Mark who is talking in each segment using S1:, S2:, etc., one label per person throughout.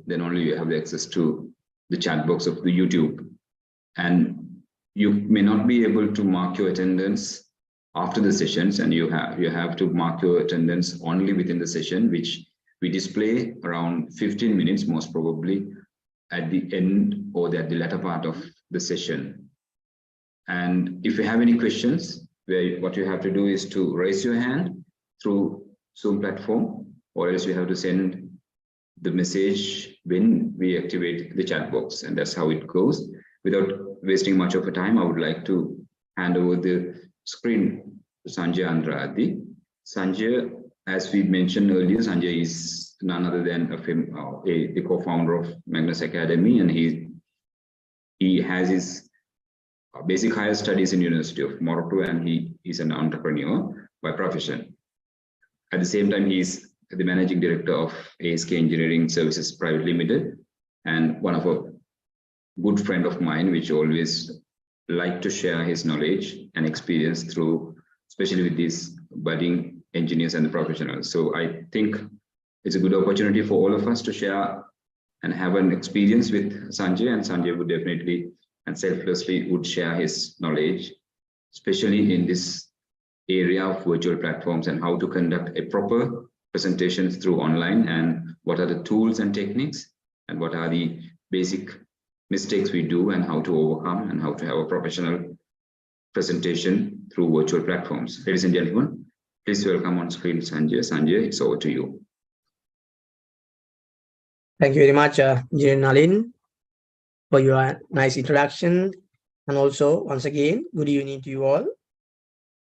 S1: then only you have access to the chat box of the YouTube. And you may not be able to mark your attendance after the sessions, and you have to mark your attendance only within the session, which we display around 15 minutes, most probably at the end or at the latter part of the session. And if you have any questions, what you have to do is to raise your hand through Zoom platform, or else you have to send the message when we activate the chat box, and that's how it goes. Without wasting much of a time, I would like to hand over the screen to Sanjay Andrade. Sanjay, as we mentioned earlier, Sanjay is none other than a co-founder of Magnus Academy, and he has his basic higher studies in University of Morocco, and he is an entrepreneur by profession. At the same time, he is the managing director of ASK Engineering Services Private Limited, and one of a good friend of mine, which always like to share his knowledge and experience through, especially with these budding engineers and the professionals. So I think it's a good opportunity for all of us to share and have an experience with Sanjay, and Sanjay would definitely and selflessly would share his knowledge, especially in this area of virtual platforms and how to conduct a proper presentation through online, and what are the tools and techniques, and what are the basic mistakes we do, and how to overcome, and how to have a professional presentation through virtual platforms. Ladies and gentlemen, please welcome on screen Sanjay. Sanjay, it's over to you.
S2: Thank you very much, Engineer Nalin, for your nice introduction. And also, once again, good evening to you all.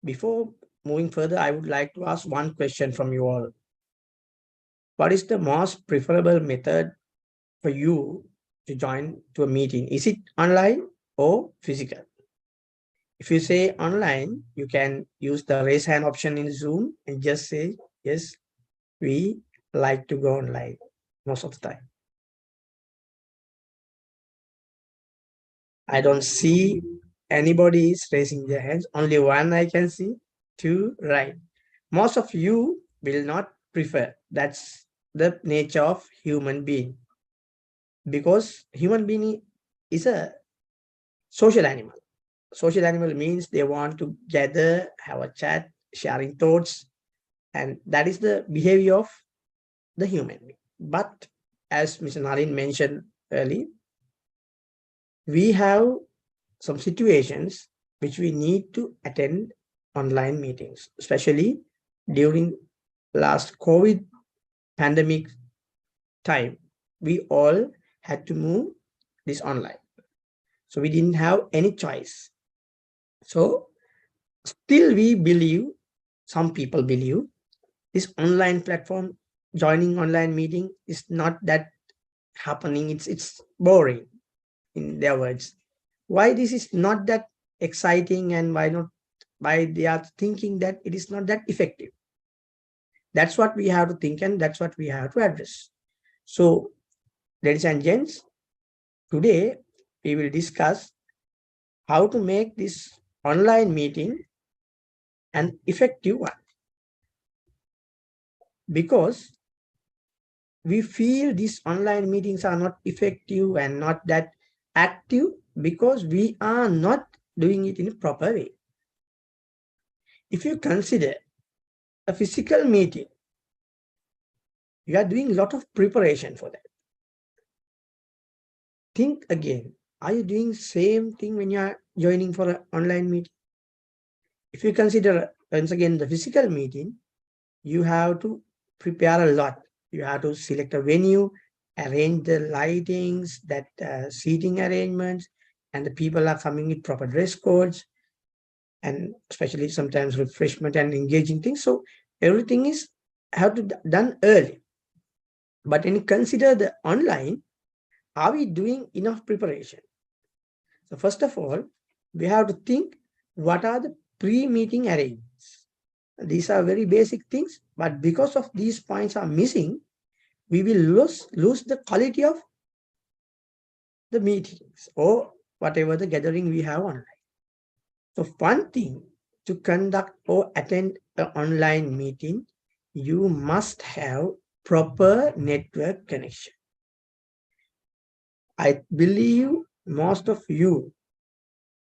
S2: Before moving further, I would like to ask one question from you all. What is the most preferable method for you to join to a meeting? Is it online or physical? If you say online, you can use the raise hand option in Zoom and just say, yes, we like to go online most of the time. I don't see anybody is raising their hands. Only one I can see, two, right. Most of you will not prefer. That's the nature of human being. Because human being is a social animal. Social animal means they want to gather, have a chat, sharing thoughts, and that is the behavior of the human being. But as Mr. Nalin mentioned earlier, we have some situations which we need to attend online meetings, especially during last COVID pandemic time. We all had to move this online. So we didn't have any choice. So still we believe, some people believe, this online platform, joining online meeting is not that happening. It's boring, in their words. Why this is not that exciting, and why they are thinking that it is not that effective? That's what we have to think, and that's what we have to address. So, ladies and gents, today we will discuss how to make this online meeting an effective one. Because we feel these online meetings are not effective and not that active because we are not doing it in a proper way. If you consider a physical meeting, you are doing a lot of preparation for that. Think again, are you doing same thing when you are joining for an online meeting? If you consider once again the physical meeting, you have to prepare a lot. You have to select a venue, arrange the lightings, that seating arrangements, and the people are coming with proper dress codes, and especially sometimes refreshment and engaging things. So everything is have to done early. But when you consider the online, are we doing enough preparation? So first of all, we have to think what are the pre-meeting arrangements. These are very basic things, but because of these points are missing, we will lose the quality of the meetings or whatever the gathering we have online. So one thing to conduct or attend an online meeting, you must have proper network connection. I believe most of you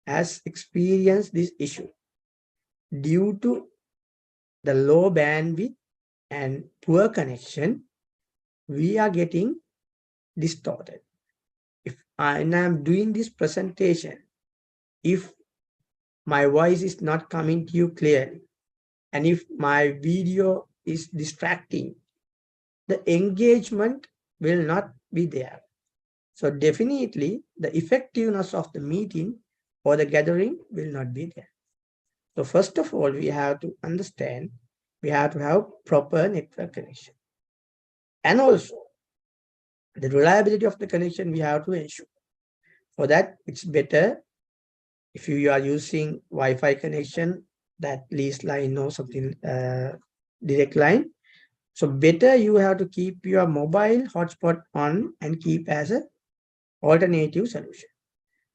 S2: has experienced this issue due to the low bandwidth and poor connection. We are getting distorted. If I am doing this presentation, if my voice is not coming to you clearly, and if my video is distracting, the engagement will not be there. So definitely the effectiveness of the meeting or the gathering will not be there. So first of all, we have to understand, we have to have proper network connection. And also the reliability of the connection we have to ensure. For that, it's better if you are using Wi-Fi connection, that lease line or something, direct line. So better you have to keep your mobile hotspot on and keep as a alternative solution,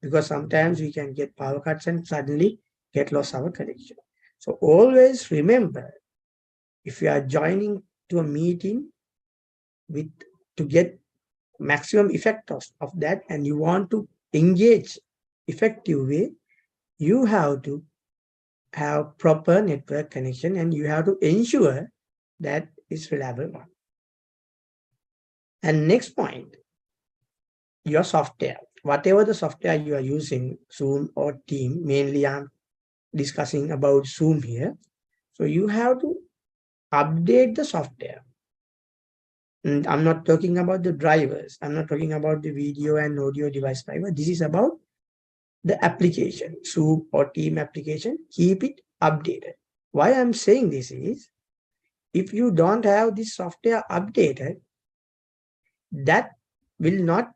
S2: because sometimes we can get power cuts and suddenly get lost our connection. So always remember, if you are joining to a meeting with to get maximum effect of that, and you want to engage effective way, you have to have proper network connection and you have to ensure that it's reliable one. And next point, your software. Whatever the software you are using, Zoom or Team, mainly I'm discussing about Zoom here. So you have to update the software. And I'm not talking about the drivers. I'm not talking about the video and audio device driver. This is about the application, Zoom or Team application. Keep it updated. Why I'm saying this is, if you don't have this software updated, that will not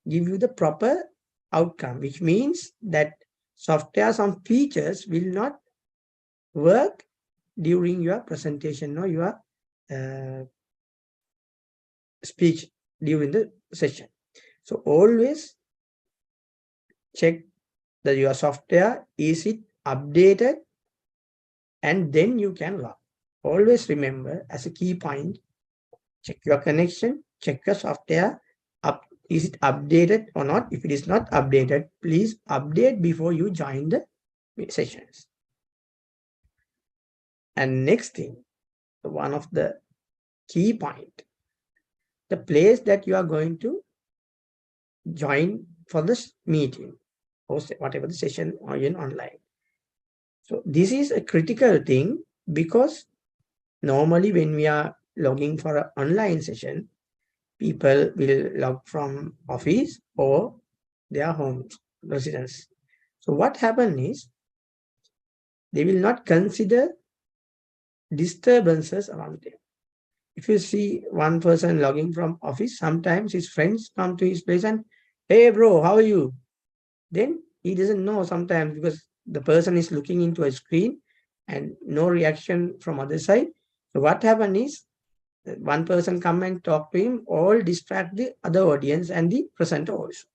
S2: give you the proper outcome, which means that software, some features will not work during your presentation or your speech during the session. So always check that your software, is it updated, and then you can log. Always remember as a key point, check your connection, check your software, is it updated or not? If it is not updated, please update before you join the sessions. And next thing, one of the key point, the place that you are going to join for this meeting or whatever the session or in online. So this is a critical thing, because normally when we are logging for an online session, people will log from office or their home residence. So what happens is, they will not consider disturbances around them. If you see one person logging from office, sometimes his friends come to his place and, hey bro, how are you? Then he doesn't know sometimes, because the person is looking into a screen and no reaction from other side. So what happens is, one person come and talk to him, all distract the other audience and the presenter also.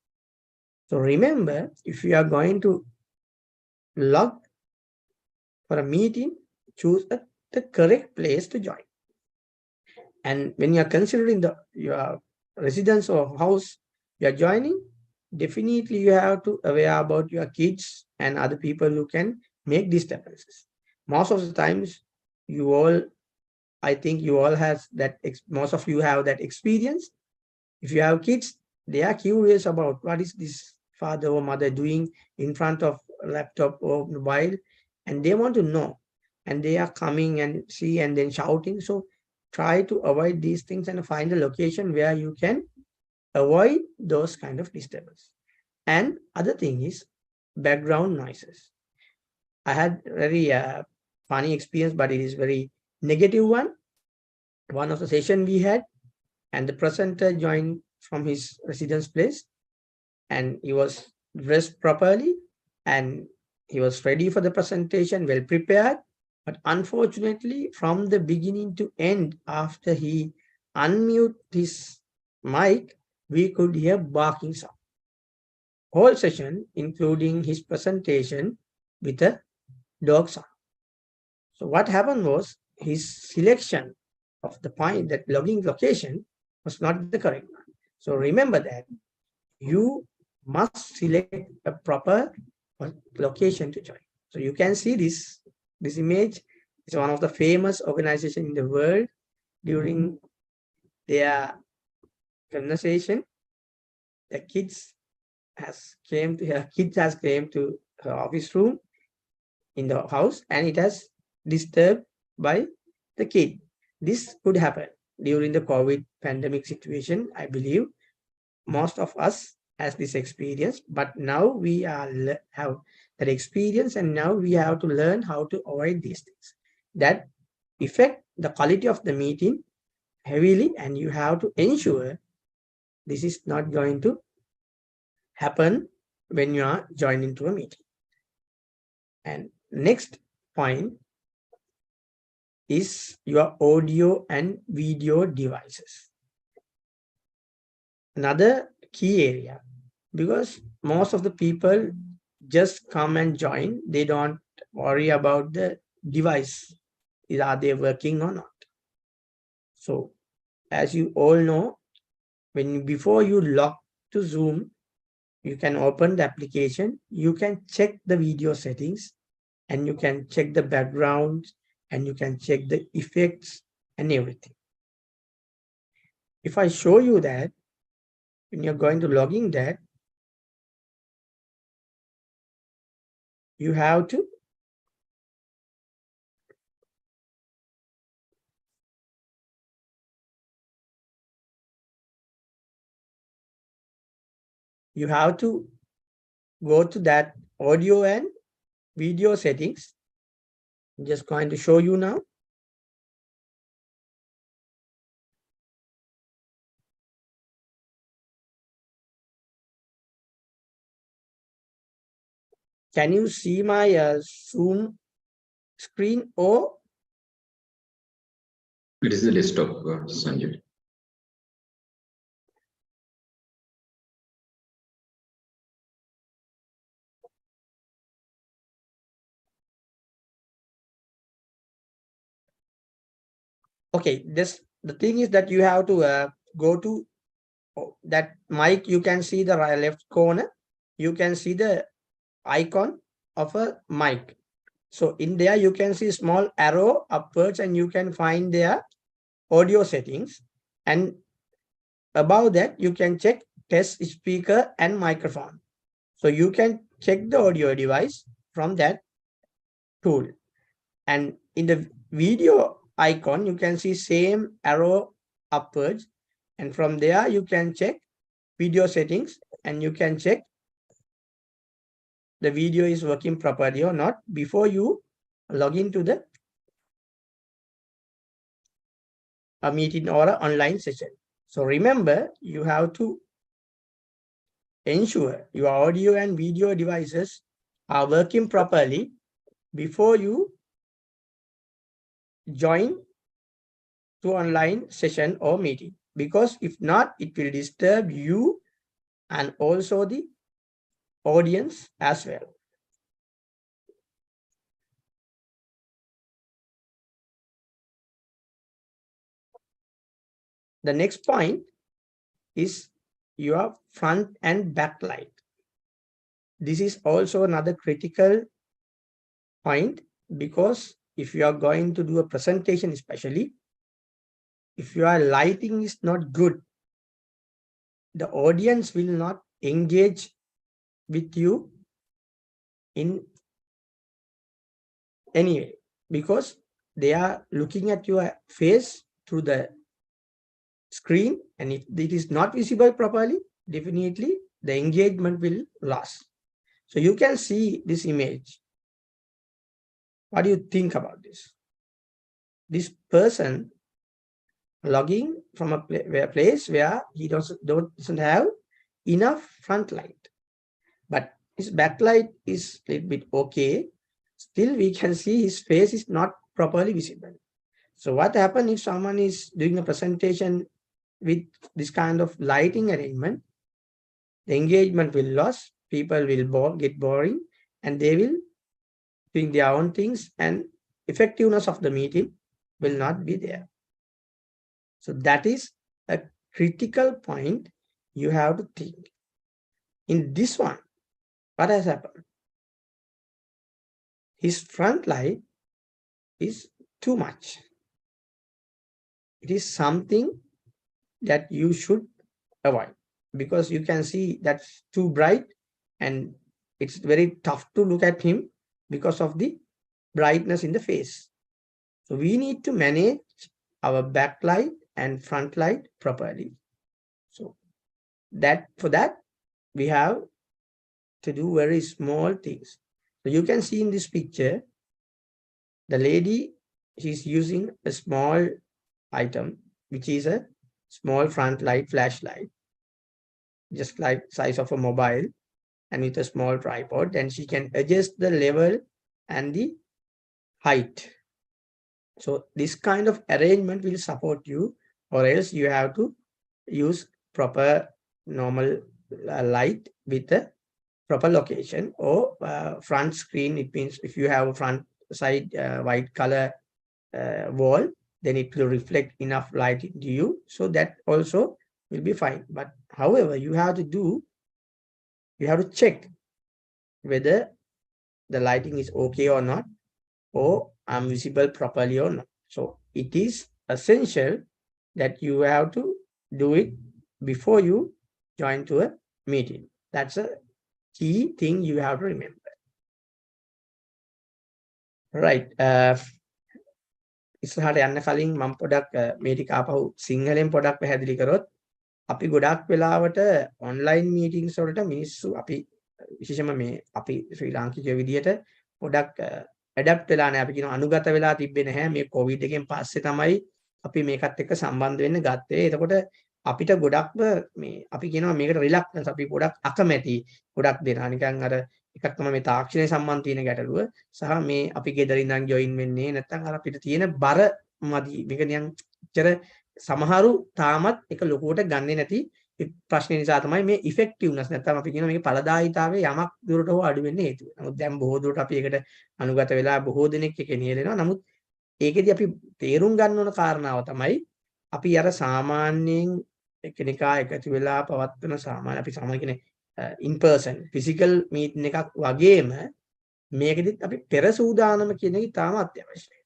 S2: So remember, if you are going to log for a meeting, choose the correct place to join. And when you are considering your residence or house you are joining, definitely you have to aware about your kids and other people who can make disturbances. Most of the times, I think you all has that, most of you have that experience. If you have kids, they are curious about what is this father or mother doing in front of a laptop or mobile, and they want to know, and they are coming and see and then shouting. So try to avoid these things and find a location where you can avoid those kind of disturbance. And other thing is background noises. I had very funny experience, but it is very negative one. One of the session we had, and the presenter joined from his residence place, and he was dressed properly and he was ready for the presentation, well prepared. But unfortunately, from the beginning to end, after he unmute his mic, we could hear barking sound. Whole session, including his presentation, with a dog sound. So what happened was, his selection of the point, that logging location, was not the correct one. So remember that you must select a proper location to join. So you can see this image is one of the famous organizations in the world. During their conversation, the kids her kids has came to her office room in the house, and it has disturbed by the kid. This could happen during the COVID pandemic situation. I believe most of us has this experience, but now we have that experience, and now we have to learn how to avoid these things that affect the quality of the meeting heavily, and you have to ensure this is not going to happen when you are joining to a meeting. And next point is your audio and video devices. Another key area, because most of the people just come and join, they don't worry about the device. Are they working or not? So as you all know, before you log to Zoom, you can open the application, you can check the video settings, and you can check the background, and you can check the effects and everything. If I show you that, when you're going to log in that, you have to go to that audio and video settings. I'm just going to show you now. Can you see my Zoom screen? Or
S1: It is the desktop, Sanjay.
S2: okay, this the thing is that you have to go to that mic. You can see the left corner, you can see the icon of a mic. So in there you can see small arrow upwards, and you can find their audio settings, and above that you can check test speaker and microphone. So you can check the audio device from that tool. And in the video icon, you can see same arrow upwards, and from there you can check video settings, and you can check the video is working properly or not before you log into the a meeting or an online session. So remember, you have to ensure your audio and video devices are working properly before you join to online session or meeting, because if not, it will disturb you and also the audience as well. The next point is your front and back light. This is also another critical point, because if you are going to do a presentation, especially if your lighting is not good, the audience will not engage with you in any way, because they are looking at your face through the screen, and if it is not visible properly, definitely the engagement will lose. So you can see this image. What do you think about this? This person logging from a place where he doesn't have enough front light, but his backlight is a little bit okay. Still, we can see his face is not properly visible. So what happens if someone is doing a presentation with this kind of lighting arrangement? The engagement will lose, people will get boring, and they will doing their own things, and effectiveness of the meeting will not be there. So that is a critical point you have to think. In this one, what has happened? His front light is too much. It is something that you should avoid, because you can see that's too bright and it's very tough to look at him because of the brightness in the face. So we need to manage our backlight and front light properly. So for that we have to do very small things. So you can see in this picture, the lady, she's using a small item, which is a small front light flashlight, just like size of a mobile, and with a small tripod. Then she can adjust the level and the height. So this kind of arrangement will support you, or else you have to use proper normal light with a proper location, or front screen. It means if you have a front side white color wall, then it will reflect enough light into you, so that also will be fine. But however, you have to check whether the lighting is okay or not, or I'm visible properly or not. So it is essential that you have to do it before you join to a meeting. That's a key thing you have to remember. Right. ඉස්සරහට යන්න කලින් මම පොඩක් මේ ටික ආපහු සිංහලෙන් පොඩක් පැහැදිලි කරොත්, අපි ගොඩක් වෙලාවට ඔන්ලයින් මීටින්ග්ස් වලට මිනිස්සු අපි විශේෂයෙන්ම මේ අපි ශ්‍රී ලාංකිකයෝ විදියට පොඩක් ඇඩැප්ට් වෙලා නැහැ. අපි කියන අනුගත වෙලා තිබ්බේ නැහැ. මේ කොවිඩ් එකෙන් පස්සේ තමයි අපි මේකත් එක්ක සම්බන්ධ වෙන්න ගත්තේ. එතකොට අපිට ගොඩක්ම මේ අපි කියනවා මේකට රිලක්ටන්ස්, අපි ගොඩක් අකමැති ගොඩක් දෙනා. නිකන් අර එකක් තමයි මේ තාක්ෂණය සම්බන්ධ තියෙන ගැටලුව, සහ මේ අපි ගෙදර ඉඳන් ජොයින් වෙන්නේ නැත්නම් අර අපිට තියෙන බර මදි. මේක නිකන් චර සමහරු තාමත් එක ලොකුවට ගන්නෙ නැති ප්‍රශ්නේ නිසා තමයි මේ ඉෆෙක්ටිව්නස් නැත්නම් අපි කියන මේකේ ඵලදායීතාවය යමක් දුරට හෝ අඩු වෙන්න හේතුව. නමුත් දැන් බොහෝ දුරට අපි ඒකට අනුගත වෙලා බොහෝ දෙනෙක් එකේ නියැලෙනවා. නමුත් ඒකෙදි අපි තේරුම් ගන්න ඕන කාරණාව තමයි, අපි අර සාමාන්‍යයෙන් එකිනෙකා එකතු වෙලා පවත්වන සාමාන්‍ය අපි සාමාන්‍ය කියන්නේ in person physical meeting එකක් වගේම මේකෙදිත් අපි පෙර සූදානම කියන එක තාම අත්‍යවශ්‍යයි.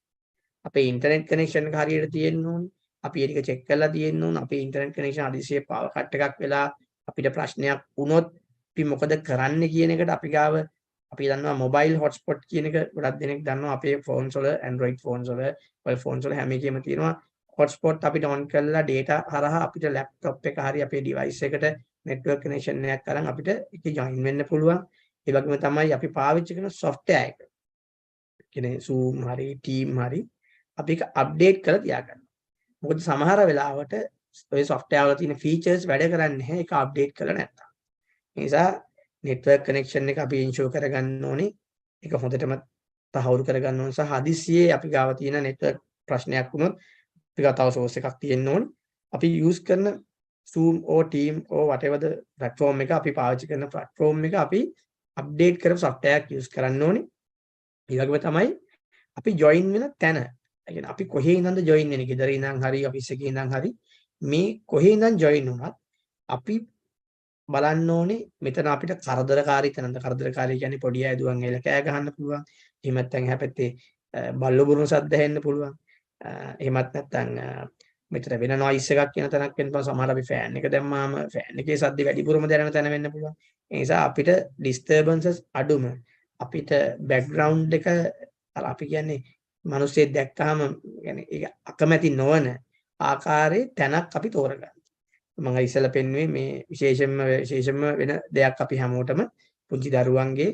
S2: අපේ ඉන්ටර්නෙට් කනෙක්ෂන් එක හරියට තියෙන්න ඕනේ. අපි ඒක චෙක් කරලා තියෙන්න ඕනේ. අපේ ඉන්ටර්නෙට් කනෙක්ෂන් හදිසියේ පවර් කට් එකක් වෙලා අපිට ප්‍රශ්නයක් වුණොත් අපි මොකද කරන්න කියන එකට අපි ගාව අපි දන්නවා මොබයිල් හොට්ස්පොට් කියන එක ගොඩක් දෙනෙක් දන්නවා. අපේ ෆෝන්ස් වල Android ෆෝන්ස් වල ඔය ෆෝන්ස් වල හැම එකෙම තියෙනවා හොට්ස්පොට්. අපිට ඔන් කරලා data හරහා අපිට ලැප්ටොප් එක හරි අපේ ඩිවයිස් එකට network connection එකක් කරන් අපිට ඒක join වෙන්න පුළුවන්. ඒ වගේම තමයි අපි පාවිච්චි කරන software එක. කියන්නේ Zoom හරි Team හරි අපි ඒක update කරලා තියාගන්න. මොකද සමහර වෙලාවට ඔය software වල තියෙන features වැඩ කරන්නේ නැහැ ඒක update කරලා නැත්තම්. ඒ නිසා network connection එක අපි ensure කරගන්න ඕනේ. ඒක හොඳටම තහවුරු කරගන්න ඕනේ. සහ හදිස්සියේ අපි ගාව තියෙන network ප්‍රශ්නයක් වුණොත් අපි ගාව තව source එකක් තියෙන්න ඕනේ. අපි use කරන Zoom or Team or whatever the platform එක අපි පාවිච්චි කරන platform එක අපි update කරපු software එකක් use කරන්න ඕනේ. ඒ වගේම තමයි අපි join වෙන තැන. ඒ කියන්නේ අපි කොහේ ඉඳන්ද join වෙන්නේ? ගෙදර ඉඳන් හරි office එකේ ඉඳන් හරි මේ කොහේ ඉඳන් join වුණත් අපි බලන්න ඕනේ මෙතන අපිට කරදරකාරී තැනද. කරදරකාරී කියන්නේ පොඩි අය දුවන් එල කෑ ගහන්න පුළුවන්. එහෙමත් නැත්නම් හැපැත්තේ බල්ලෝ බුරුන සද්ද ඇහෙන්න පුළුවන්. එහෙමත් නැත්නම් මෙතන වෙන noise එකක් කියන තැනක් වෙන්න පුළුවන්. සමහර අපි fan එක දැම්මාම fan එකේ සද්ද වැඩිපුරම දැනෙන තැන වෙන්න පුළුවන්. ඒ නිසා අපිට disturbances අඩුම අපිට background එක අපි කියන්නේ මිනිස්සෙක් දැක්කහම يعني ඒක අකමැති නොවන ආකාරයේ තැනක් අපි තෝරගන්න. මම ඉස්සෙල්ලා පෙන්වුවේ මේ විශේෂයෙන්ම වෙන දෙයක් අපි හැමෝටම පුංචි දරුවන්ගේ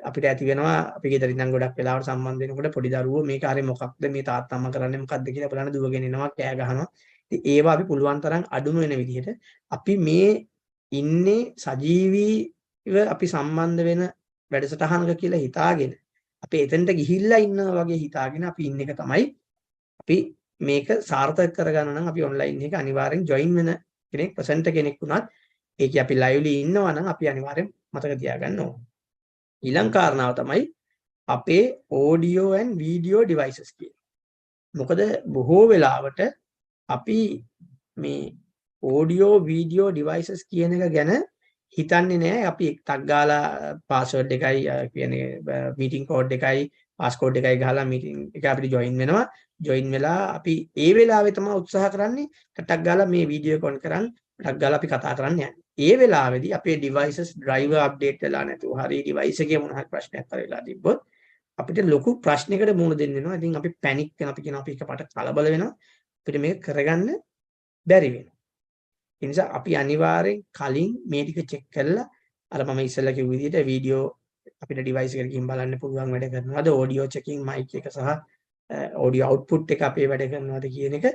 S2: අපිට ඇති වෙනවා. අපි ගෙදර ඉඳන් ගොඩක් වෙලාවට සම්බන්ධ වෙනකොට පොඩි දරුවෝ මේක හරිය මොකක්ද මේ තාත්තා අම්මා කරන්නේ මොකක්ද කියලා බලන්න දුවගෙන එනවා කෑ ගහනවා. ඉතින් ඒවා අපි පුළුවන් තරම් අඩුම වෙන විදිහට අපි මේ ඉන්නේ සජීවීව අපි සම්බන්ධ වෙන වැඩසටහනක කියලා හිතාගෙන අපි එතනට ගිහිල්ලා ඉන්නවා වගේ හිතාගෙන අපි ඉන්න එක තමයි අපි මේක සාර්ථක කරගන්න නම් අපි ඔන්ලයින් එක අනිවාර්යෙන් ජොයින් වෙන කෙනෙක් ප්‍රසන්ටර් කෙනෙක් වුණත් ඒක අපි ලයිව්ලි ඉන්නවා නම් අපි අනිවාර්යෙන් මතක තියාගන්න ඕනේ. ඊළඟ කාරණාව තමයි අපේ audio and video devices කියන්නේ. මොකද බොහෝ වෙලාවට අපි මේ audio video devices කියන එක ගැන හිතන්නේ නෑ අපි ටක් ගාලා පාස්වර්ඩ් එකයි කියන්නේ මීටින් කෝඩ් එකයි පාස්කෝඩ් එකයි ගහලා මීටින් එක අපිට ජොයින් වෙනවා. ජොයින් වෙලා අපි ඒ වෙලාවේ තමයි උත්සාහ කරන්නේ ටක් ගාලා මේ වීඩියෝ එක ඔන් කරන් ටක් ගාලා අපි කතා කරන්න යන්නේ. ඒ වෙලාවේදී අපේ devices driver update වෙලා නැතුව හරි device එකේ මොන හරි ප්‍රශ්නයක් කරලා තිබ්බොත් අපිට ලොකු ප්‍රශ්නයකට මුහුණ දෙන්න වෙනවා. ඉතින් අපි පැනික් වෙන අපි කියන අපි එකපාරට කලබල වෙනවා. අපිට මේක කරගන්න බැරි වෙනවා. ඒ නිසා අපි අනිවාර්යෙන් කලින් මේ ටික චෙක් කරලා අර මම ඉස්සෙල්ලා කිව්ව විදිහට වීඩියෝ අපිට ඩිවයිස් එකට ගිහින් බලන්න පුළුවන් වැඩ කරනවාද ඔඩියෝ චෙකින් මයික් එක සහ ඔඩියෝ අවුට්පුට් එක අපේ වැඩ කරනවාද කියන එක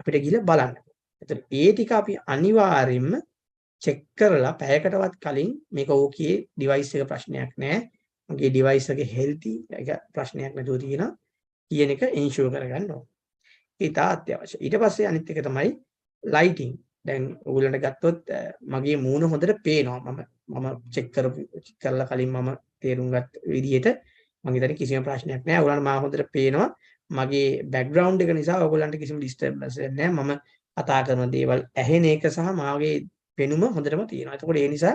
S2: අපිට ගිහලා බලන්න. එතකොට ඒ ටික අපි අනිවාර්යෙන්ම චෙක් කරලා පැයකටවත් කලින් මේක ඕකේ ඩිවයිස් එක ප්‍රශ්නයක් නැහැ. මගේ ඩිවයිස් එක හෙල්ති ඒක ප්‍රශ්නයක් නැතුව තියෙනවා කියන එක ඉන්ෂුර් කරගන්න ඕනේ. ඒක අත්‍යවශ්‍යයි. ඊට පස්සේ අනිත් එක තමයි ලයිටිං. දැන් ඔයගොල්ලන්ට ගත්තොත් මගේ මූණ හොඳට පේනවා. මම චෙක් කරලා කලින් මම තේරුම් ගත්ත විදිහට මම හිතන්නේ කිසිම ප්‍රශ්නයක් නැහැ. ඔයගොල්ලන්ට මා හොඳට පේනවා. මගේ බෑග්ග්‍රවුන්ඩ් එක නිසා ඔයගොල්ලන්ට කිසිම ඩිස්ටර්බන්ස් නැහැ. මම කතා කරන දේවල් ඇහෙන එක සහ මාගේ පෙනුම හොඳටම තියෙනවා. එතකොට ඒ නිසා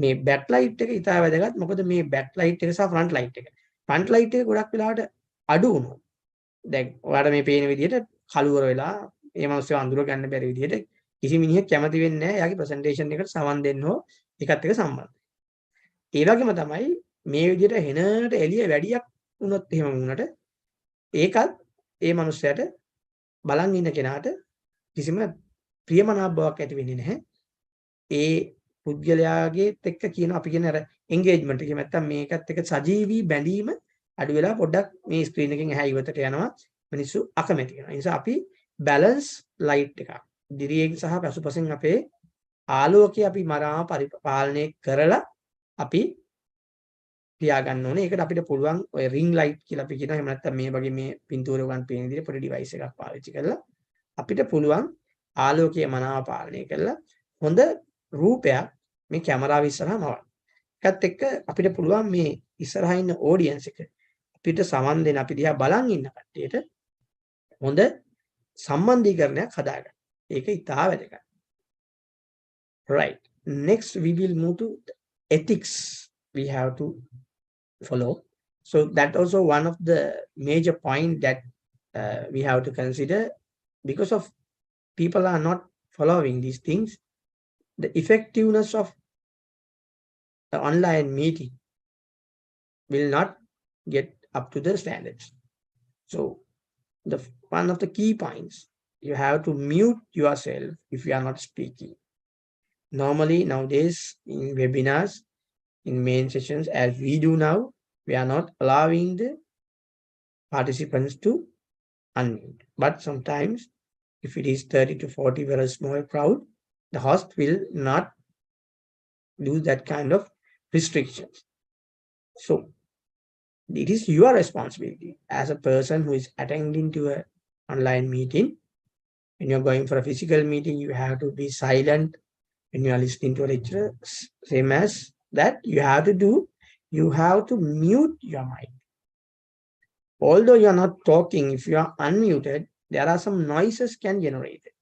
S2: මේ බෑක් ලයිට් එක ඉතාල වැදගත්. මොකද මේ බෑක් ලයිට් එක සහ ෆ්‍රන්ට් ලයිට් එක. ෆ්‍රන්ට් ලයිට් එක ගොඩක් වෙලාවට අඩු වුණොත් දැන් ඔයාලට මේ පේන විදිහට කළුවර වෙලා ඒ මිනිස්සු අඳුර ගන්න බැරි විදිහට කිසි මිනිහෙක් කැමති වෙන්නේ නැහැ යාගේ ප්‍රසන්ටේෂන් එකට සවන් දෙන්න හෝ එකත් එක්ක සම්බන්ධ. ඒ වගේම තමයි මේ විදිහට හෙනට එළිය වැඩියක් වුණොත් එහෙම වුණාට ඒකත් ඒ මිනිස්සයාට බලන් ඉන්න කෙනාට කිසිම ප්‍රියමනාප බවක් ඇති වෙන්නේ නැහැ. ඒ පුද්ගලයාගේ එක්ක කියන අපි කියන අර එන්ගේජ්මන්ට් එක නැත්තම් මේකත් එක්ක සජීවී බැඳීම අඩු වෙලා පොඩ්ඩක් මේ ස්ක්‍රීන් එකෙන් එහා ඉවතට යනවා මිනිස්සු අකමැති වෙනවා. ඒ නිසා අපි බැලන්ස් ලයිට් එකක් දිරියෙන් සහ පසුපසින් අපේ ආලෝකය අපි මරා පරිපාලනය කරලා අපි තියාගන්න ඕනේ. ඒකට අපිට පුළුවන් ඔය රින් ලයිට් කියලා අපි කියනවා. එහෙම නැත්නම් මේ වගේ මේ පින්තූර උගන් පේන විදිහට පොඩි ඩිවයිස් එකක් පාවිච්චි කරලා අපිට පුළුවන් ආලෝකය මනාව පාලනය කරලා හොඳ රූපයක් මේ කැමරාව ඉස්සරහා මවන්න. ඒකත් එක්ක අපිට පුළුවන් මේ ඉස්සරහා ඉන්න ඔඩියන්ස් එක අපිට සමන් දෙන අපි දිහා බලන් ඉන්න කට්ටියට හොඳ සම්බන්ධීකරණයක් හදාගන්න. ඒක ඉතාල වැදගත්. Right. Next we will move to ethics we have to follow. So that also one of the major point that we have to consider because of people are not following these things. The effectiveness of the online meeting will not get up to the standards. So one of the key points, you have to mute yourself if you are not speaking. Normally nowadays in webinars, in main sessions as we do now, we are not allowing the participants to unmute. But sometimes if it is 30 to 40 very small crowd, the host will not do that kind of restrictions. So it is your responsibility as a person who is attending to an online meeting. When you're going for a physical meeting, you have to be silent. When you are listening to a lecturer, same as that, you have to mute your mic. Although you are not talking, if you are unmuted, there are some noises can generate it.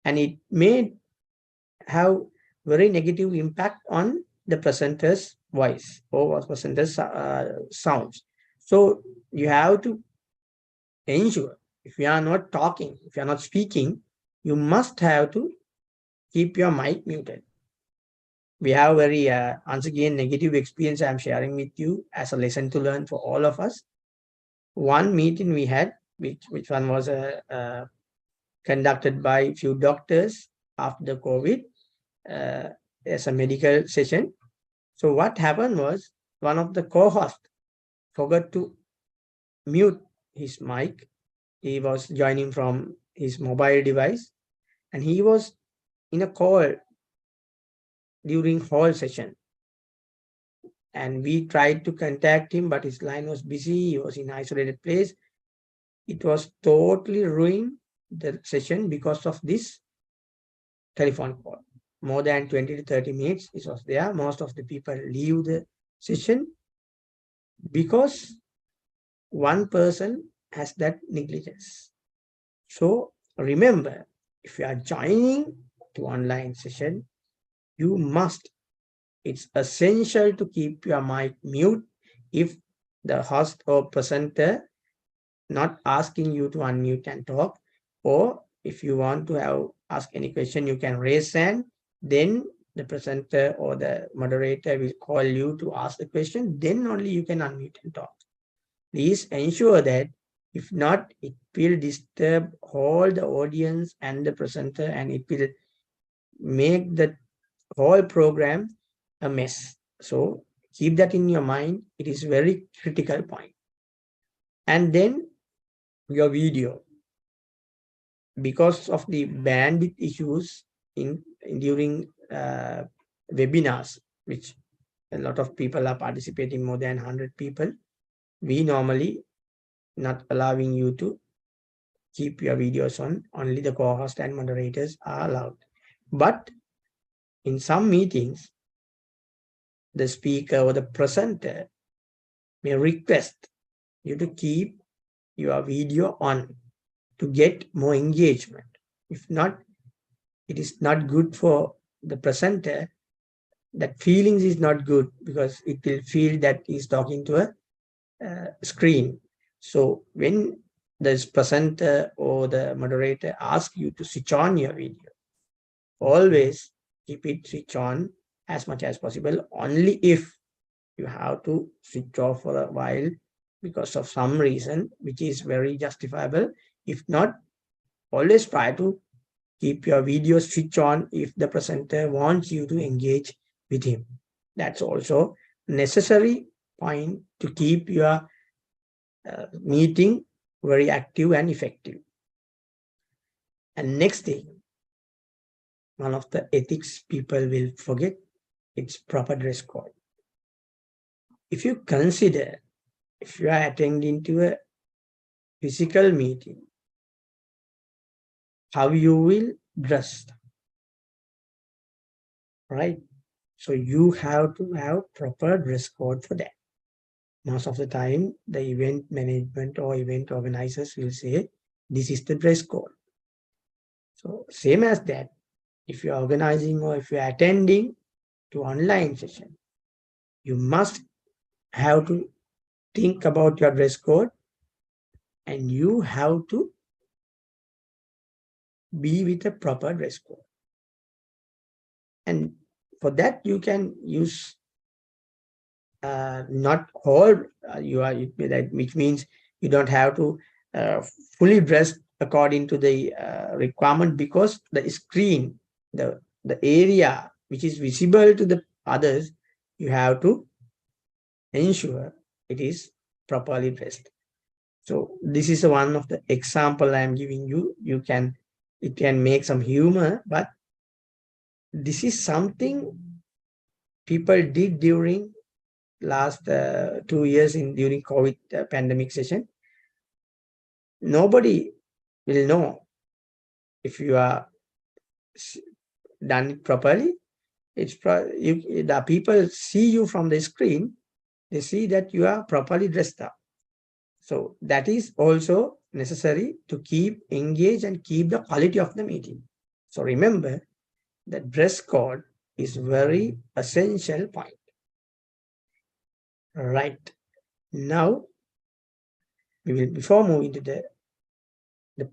S2: And it may have very negative impact on the presenter's voice or presenter's sounds. So you have to ensure if you are not talking, if you are not speaking, you must have to keep your mic muted. We have very once again negative experience I am sharing with you as a lesson to learn for all of us. One meeting we had, which one was conducted by few doctors after the COVID as a medical session. So what happened was one of the co-hosts forgot to mute his mic. He was joining from his mobile device and he was in a call during whole session. And we tried to contact him, but his line was busy. He was in an isolated place. It was totally ruined the session because of this telephone call. More than 20 to 30 minutes it was there. Most of the people leave the session because one person has that negligence. So remember, if you are joining to online session, you must it's essential to keep your mic mute if the host or presenter not asking you to unmute and talk, or if you want to ask any question, you can raise hand, then the presenter or the moderator will call you to ask the question, then only you can unmute and talk. Please ensure that, if not, it will disturb all the audience and the presenter, and it will make the whole program a mess. So keep that in your mind. It is very critical point. And then your video, because of the bandwidth issues during webinars, which a lot of people are participating, more than 100 people, we normally not allowing you to keep your videos on. Only the co-host and moderators are allowed. But in some meetings, the speaker or the presenter may request you to keep your video on to get more engagement. If not, it is not good for the presenter. That feelings is not good, because it will feel that he's talking to a screen. So when the presenter or the moderator asks you to switch on your video, always keep it switch on as much as possible. Only if you have to switch off for a while because of some reason which is very justifiable. If not, always try to keep your video switch on if the presenter wants you to engage with him. That's also necessary point to keep your meeting very active and effective. And next thing, one of the ethics people will forget, it's proper dress code. If you consider, if you are attending to a physical meeting, how you will dress, right? So you have to have proper dress code for that. Most of the time, the event management or event organizers will say, this is the dress code. So same as that, if you're organizing or if you're attending to online session, you must have to think about your dress code, and you have to be with a proper dress code. And for that, you can use not all which means you don't have to fully dress according to the requirement, because the screen, the area which is visible to the others, you have to ensure it is properly dressed. So this is one of the example I am giving you. It can make some humor, but this is something people did during last 2 years during COVID pandemic session. Nobody will know if you are done it properly. The people see you from the screen, they see that you are properly dressed up. So that is also necessary to keep engaged and keep the quality of the meeting. So remember, the dress code is very essential point. Right. Now, before moving to the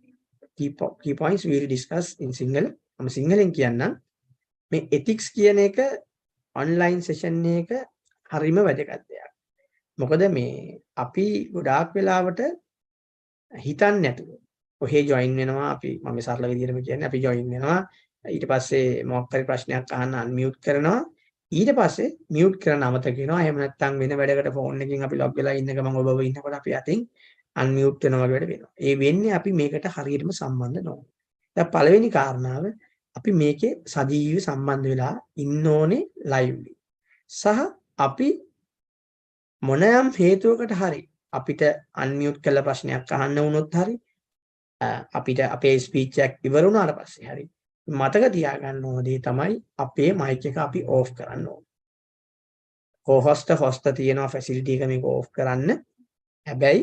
S2: key points, we will discuss in Sinhala. I'm Sinhalen කියන්නම් මේ ethics කියන එක online session එක හරිම වැදගත් දෙයක්. මොකද මේ අපි ගොඩාක් වෙලාවට හිතන්නේ නැතුව ඔහේ join වෙනවා, අපි මම සරල විදිහටම කියන්නේ අපි join වෙනවා, ඊට පස්සේ මොකක් හරි ප්‍රශ්නයක් අහන්න unmute කරනවා, ඊට පස්සේ mute කරන අමතක වෙනවා. එහෙම නැත්නම් වෙන වැඩකට phone එකකින් අපි log වෙලා ඉන්න ගමන් ඔබව ඉන්නකොට අපි අතින් unmute වෙනවා වගේ වැඩ වෙනවා. ඒ වෙන්නේ අපි මේකට හරියටම සම්බන්ධ නොවුන. දැන් පළවෙනි කාරණාව, අපි මේකේ සජීවීව සම්බන්ධ වෙලා ඉන්න ඕනේ lively. සහ අපි මොනෑම් හේතුවකට හරි අපිට unmute කරලා ප්‍රශ්නයක් අහන්න වුණොත් හරි, අපිට අපේ ස්පීච් එක ඉවර වුණාට පස්සේ හරි මතක තියාගන්න ඕන දේ තමයි අපේ මයික් එක අපි ඕෆ් කරන්න ඕන. co-host තියෙනවා ෆැසිලිටි එක මේක ඕෆ් කරන්න. හැබැයි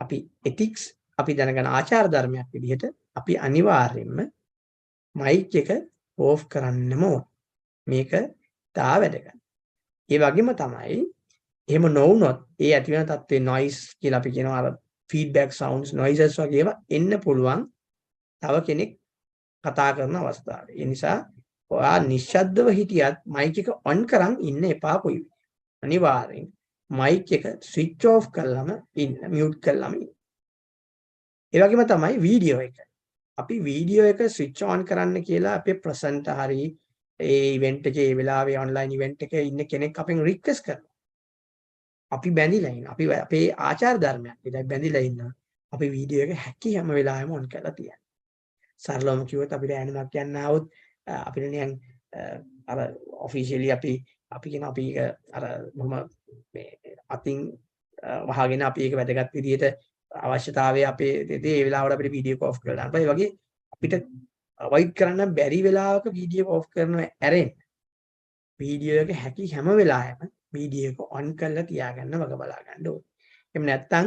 S2: අපි ethics අපි දැනගන්න ආචාර ධර්මයක් විදිහට අපි අනිවාර්යයෙන්ම මයික් එක ඕෆ් කරන්නම ඕන. මේක ඉතා වැදගත්. ඒ වගේම තමයි එහෙම නොවුනොත් ඒ ඇති වෙන තත්ත්වේ noise කියලා අපි කියනවා අර feedback sounds noises වගේ ඒවා එන්න පුළුවන් තව කෙනෙක් කතා කරන අවස්ථාවේ. ඒ නිසා ඔයා නිශ්ශබ්දව හිටියත් මයික් එක ඔන් කරන් ඉන්න එපා කොයි වෙලේ. අනිවාර්යෙන් මයික් එක ස්විච් ඔෆ් කරලම ඉන්න, මියුට් කරලම ඉන්න. ඒ වගේම තමයි වීඩියෝ එක. අපි වීඩියෝ එක ස්විච් ඔන් කරන්න කියලා අපේ ප්‍රසන්ට හරි ඒ ඉවෙන්ට් එකේ ඒ වෙලාවේ ඔන්ලයින් ඉවෙන්ට් එකේ ඉන්න කෙනෙක් අපෙන් රික්වෙස්ට් කරනවා. අපි බැඳිලා ඉන්න. අපි අපේ ආචාර ධර්මයක් විදිහට බැඳිලා ඉන්න. අපි වීඩියෝ එක හැකි හැම වෙලාවෙම ඔන් කරලා තියන්න. සරලවම කිව්වොත් අපිට ඇනිමක් කියන්න આવොත් අපිට නිකන් අර ඔෆිෂියලි අපි කියන අපි අර මොහොම මේ අතින් වහගෙන අපි ඒක වැදගත් විදිහට අවශ්‍යතාවය අපේ ඒ වෙලාවට අපිට වීඩියෝ එක ඔෆ් කරලා දාන්න. ඒ වගේ අපිට අවොයිඩ් කරන්න බැරි වෙලාවක වීඩියෝ එක ඔෆ් කරනවා ඇරෙන්න. වීඩියෝ එක හැකි හැම වෙලාවෙම වීඩියෝ එක ඔන් කරලා තියාගන්න වග බලා ගන්න ඕනේ. එහෙම නැත්නම්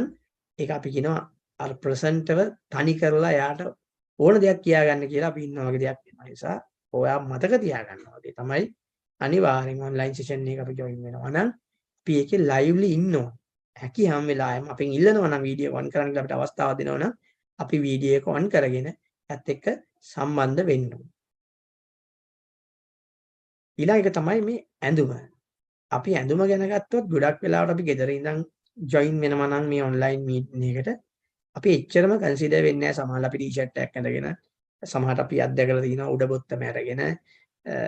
S2: ඒක අපි කියනවා අර ප්‍රසන්ටව තනි කරලා යාට ඕන දෙයක් කියාගන්න කියලා අපි ඉන්නා වගේ දෙයක් වෙනවා. ඒ නිසා ඔයා මතක තියාගන්න ඕනේ තමයි අනිවාර්යෙන් ඔන්ලයින් සෙෂන් එකක අපි ජොයින් වෙනවා නම් අපි ඒකේ ලයිව්ලි ඉන්න ඕනේ. හැකි හැම වෙලාවෙම අපෙන් ඉල්ලනවා නම් වීඩියෝ ඔන් කරන්න අපිට අවස්ථාවක් දෙනවා නම් අපි වීඩියෝ එක ඔන් කරගෙන ඒත් එක්ක සම්බන්ධ වෙන්න ඕනේ. ඊළඟ එක තමයි මේ ඇඳුම. අපි ඇඳුම ගැන ගත්තොත් ගොඩක් වෙලාවට අපි ගෙදර ඉඳන් ජොයින් වෙනවා නම් මේ ඔන්ලයින් මීටින් එකට අපි එච්චරම කන්සිඩර් වෙන්නේ නැහැ. සමහරවිට අපි ටී-ෂර්ට් එකක් ඇඳගෙන සමහරට අපි අත්දැකලා තියෙනවා උඩ බොත්තම අරගෙන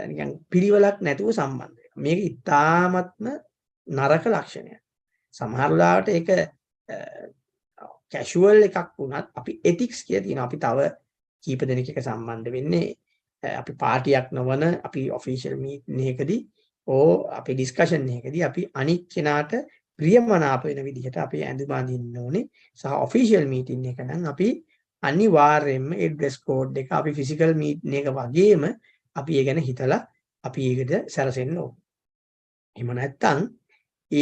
S2: නිකන් පිළිවෙලක් නැතුව සම්බන්ධ වෙනවා. මේක ඉතාමත්ම නරක ලක්ෂණයක්. සමහර වෙලාවට ඒක කැෂුවල් එකක් වුණත් අපි එතික්ස් කියලා තියෙනවා. අපි තව කීප දෙනෙක් එක සම්බන්ධ වෙන්නේ අපි පාටියක් නොවන අපි ඔෆිෂියල් මීටින් එකකදී අපි ඩිස්කෂන් එකකදී අපි අනිත් කෙනාට ප්‍රියමනාප වෙන විදිහට අපි ඇඳුම් අඳින්න ඕනේ. සහ ඔෆිෂියල් මීටින් එක නම් අපි අනිවාර්යයෙන්ම ඒ ඩ්‍රෙස් කෝඩ් එක අපි ෆිසිකල් මීටින් එක වගේම අපි ඒ ගැන හිතලා අපි ඒකට සැරසෙන්න ඕනේ. එහෙම නැත්නම්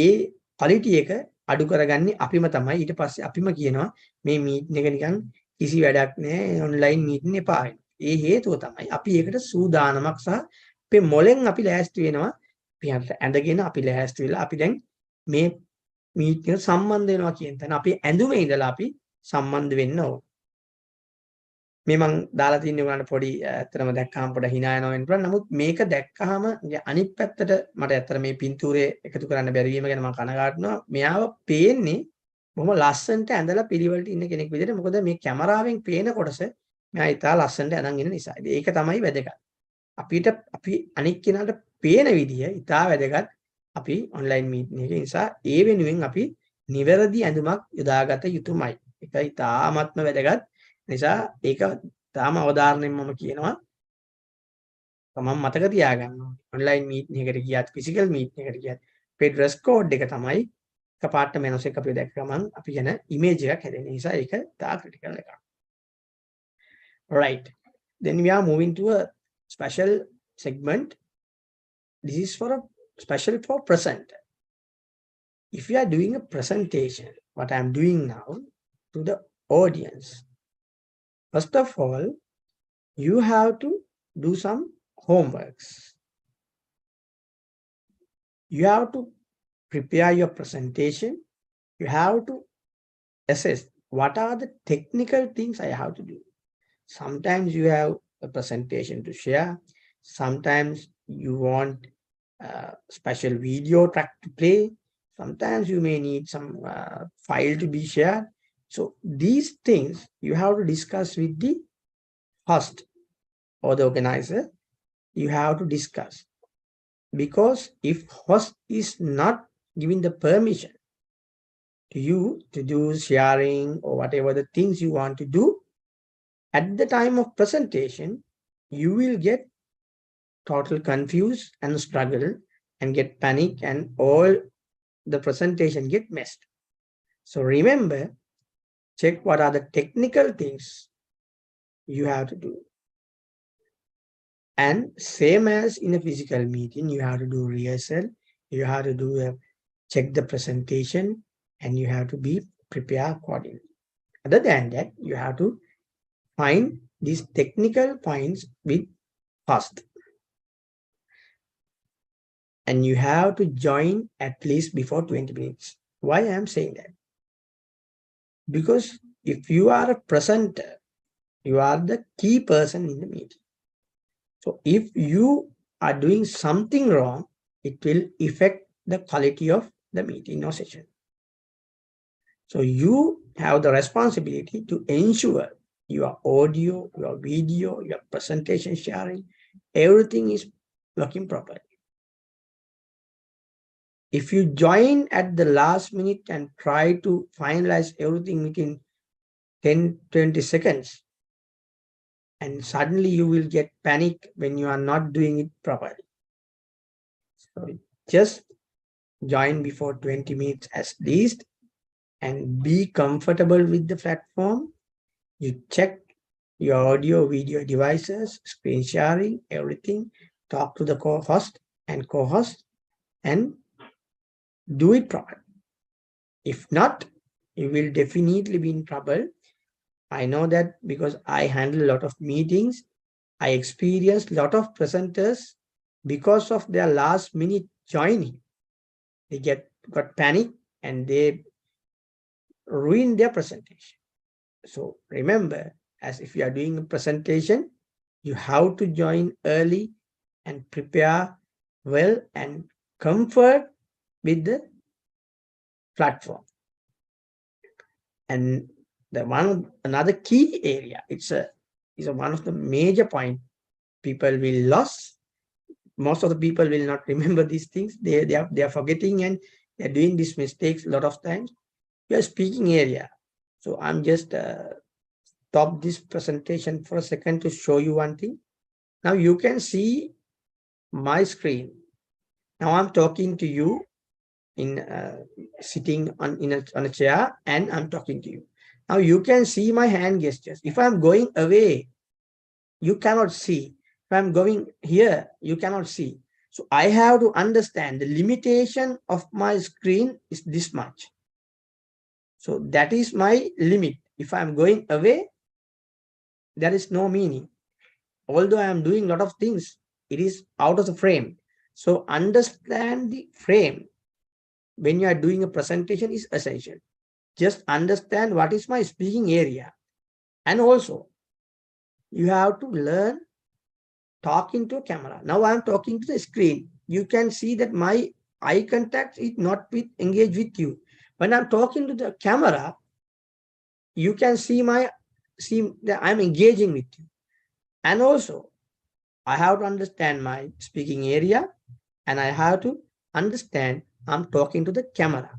S2: ඒ ක්වලිටි එක අඩු කරගන්නේ අපිම තමයි. ඊට පස්සේ අපිම කියනවා මේ මීටින් එක නිකන් කිසි වැඩක් නැහැ ඔන්ලයින් මීටින් එපා. ඒ හේතුව තමයි අපි ඒකට සූදානමක් සහ අපේ මොලෙන් අපි ලෑස්ති වෙනවා. අපි ඇඳගෙන අපි ලෑස්ති වෙලා අපි දැන් මේ මීටින් එකට සම්බන්ධ වෙනවා කියන තැන අපි ඇඳුමේ ඉඳලා අපි සම්බන්ධ වෙන්න ඕනේ. මේ මං දාලා තියෙන උගලන්ට පොඩි ඇත්තටම දැක්කහම පොඩ hina යනවා වෙන්න පුළුවන්. නමුත් මේක දැක්කහම අනිත් පැත්තට මට ඇත්තට මේ පින්තූරේ එකතු කරන්න බැරි වීම ගැන මම කනගාටුනවා. මෙයාව පේන්නේ බොහොම ලස්සනට ඇඳලා පිළිවෙලට ඉන්න කෙනෙක් විදිහට. මොකද මේ කැමරාවෙන් පේන කොටස මෙයා ඉතා ලස්සනට ඇඳන් ඉන්න නිසා. ඒක තමයි වැදගත්. අපි අනිත් කෙනාට පේන විදිය ඉතා වැදගත්. අපි ඔන්ලයින් මීටින් එකේ නිසා ඒ වෙනුවෙන් අපි නිවැරදි ඇඳුමක් යොදාගත යුතුමයි. ඒක ඉතාමත්ම වැදගත්. නිසා ඒක තාම අවධාරණයෙන් මම කියනවා තමන් මතක තියාගන්න ඕනේ. ඔන්ලයින් මීටින් එකකට ගියත් ෆිසිකල් මීටින් එකකට ගියත් අපේ ඩ්‍රෙස් කෝඩ් එක තමයි එකපාරට මෙනොස් එක අපි දැක්ක ගමන් අපි ගැන ඉමේජ් එකක් හැදෙන නිසා ඒක තා ක්‍රිටිකල් එකක්. Right. Then we are moving to a special segment. This is for a special for presenter. If you are doing a presentation, what I am doing now to the audience, first of all, you have to do some homeworks. You have to prepare your presentation. You have to assess what are the technical things I have to do. Sometimes you have a presentation to share. Sometimes you want a special video track to play. Sometimes you may need some file to be shared. So these things you have to discuss with the host or the organizer. You have to discuss, because if host is not giving the permission to you to do sharing or whatever the things you want to do, at the time of presentation, you will get total confused and struggle and get panic and all the presentation get messed. So remember, check what are the technical things you have to do. And same as in a physical meeting, you have to do rehearsal, you have to do check the presentation, and you have to be prepared accordingly. Other than that, you have to find these technical points with first. and you have to join at least before 20 minutes. Why I am saying that? Because if you are a presenter, you are the key person in the meeting. So if you are doing something wrong, it will affect the quality of the meeting or session. So you have the responsibility to ensure your audio, your video, your presentation sharing, everything is working properly. If you join at the last minute and try to finalize everything within 10-20 seconds, and suddenly you will get panic when you are not doing it properly. So just join before 20 minutes at least and be comfortable with the platform. You check your audio, video devices, screen sharing, everything. Talk to the co-host and co-host and do it properly. If not, you will definitely be in trouble. I know that because I handle a lot of meetings. I experienced a lot of presenters because of their last minute joining. They got panic and they ruin their presentation. So remember, as if you are doing a presentation, you have to join early and prepare well and comfort with the platform. And the another key area, is one of the major point people will lose. Most of the people will not remember these things. They are forgetting and they're doing these mistakes a lot of times. Your speaking area. So I'm just stop this presentation for a second to show you one thing. Now you can see my screen. Now I'm talking to you in sitting on a chair, and I'm talking to you. Now you can see my hand gestures. If I'm going away, you cannot see. If I'm going here, you cannot see. So I have to understand the limitation of my screen is this much. So that is my limit. If I'm going away, there is no meaning. Although I am doing a lot of things, it is out of the frame. So understand the frame when you are doing a presentation is essential. Just understand what is my speaking area. And also, you have to learn talking to a camera. Now I'm talking to the screen. You can see that my eye contact is not engaged with you. When I'm talking to the camera, you can see that I'm engaging with you. And also, I have to understand my speaking area, and I have to understand I'm talking to the camera,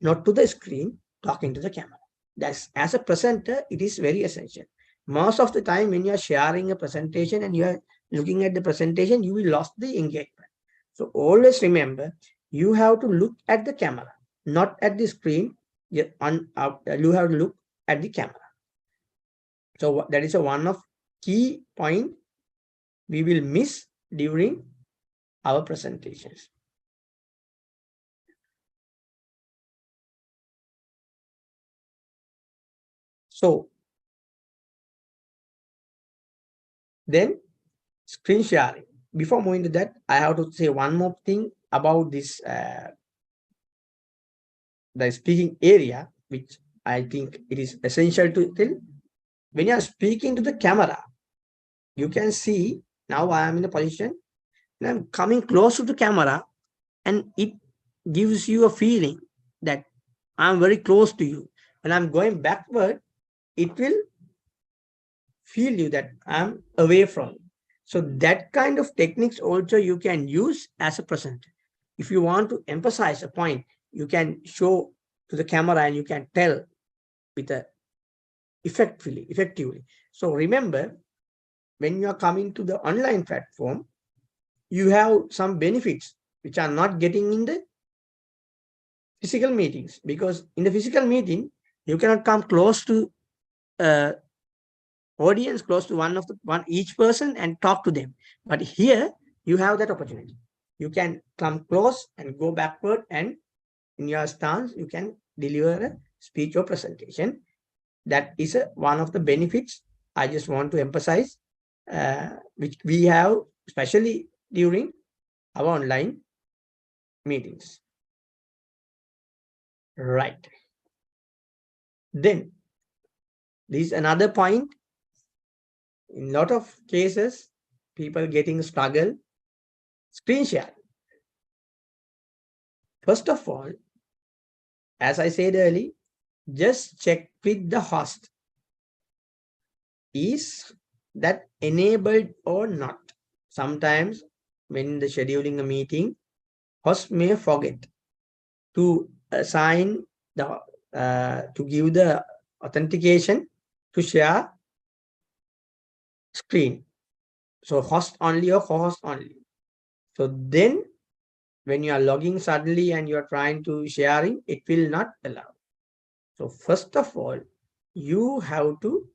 S2: not to the screen, talking to the camera. That's, as a presenter, it is very essential. Most of the time when you are sharing a presentation and you are looking at the presentation, you will lose the engagement. So always remember, you have to look at the camera, not at the screen. You have to look at the camera. So that is one of key point we will miss during our presentations. So then screen sharing. Before moving to that, I have to say one more thing about this the speaking area, which I think it is essential to tell. When you are speaking to the camera, you can see now I am in a position and I'm coming close to the camera, and it gives you a feeling that I'm very close to you. When I'm going backward, it will feel you that I'm away from you. So that kind of techniques also you can use as a presenter. If you want to emphasize a point, you can show to the camera and you can tell with a effectively. So remember, when you are coming to the online platform, you have some benefits which are not getting in the physical meetings, because in the physical meeting, you cannot come close to audience, close to one each person and talk to them. But here you have that opportunity. You can come close and go backward, and in your stance, you can deliver a speech or presentation. That is one of the benefits I just want to emphasize, which we have, especially during our online meetings. Right. Then, this is another point. In a lot of cases, people getting struggle, screen share. First of all, as I said earlier, just check with the host. Is that enabled or not? Sometimes when the scheduling a meeting, host may forget to assign the to give the authentication to share screen. So host only or co-host only. So then when you are logging suddenly and you are trying to sharing, it will not allow. So first of all, you have to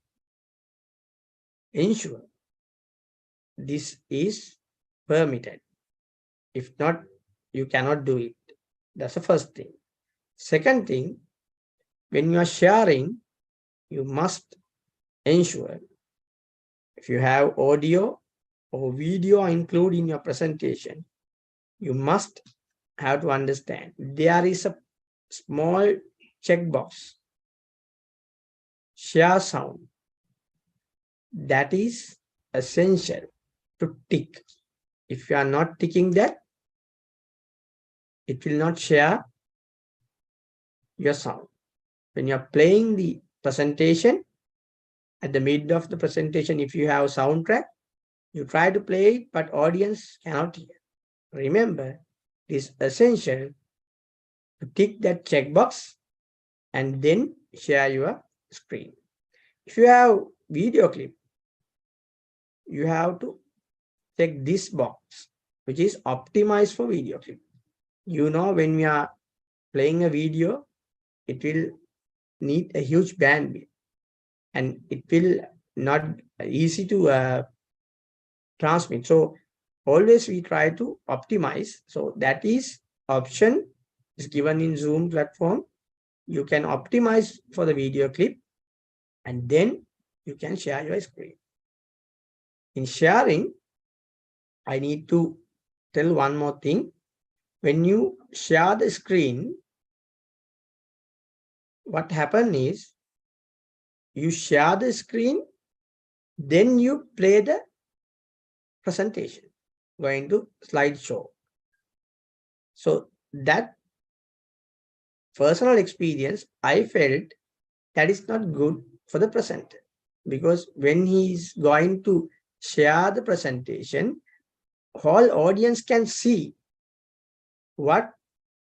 S2: ensure this is permitted. If not, you cannot do it. That's the first thing. Second thing, when you are sharing, you must ensure if you have audio or video included in your presentation, you must have to understand there is a small checkbox, share sound, that is essential to tick. If you are not ticking that, it will not share your sound. When you are playing the presentation, at the mid of the presentation, if you have soundtrack, you try to play it, but audience cannot hear. Remember, it is essential to tick that checkbox and then share your screen. If you have video clip, you have to check this box, which is optimized for video clip. You know, when we are playing a video, it will need a huge bandwidth and it will not easy to transmit. So always we try to optimize. So that is option is given in Zoom platform. You can optimize for the video clip and then you can share your screen. In sharing, I need to tell one more thing. When you share the screen, what happens is you share the screen, then you play the presentation, going to slideshow. So that personal experience, I felt that is not good for the presenter, because when he is going to share the presentation, whole audience can see what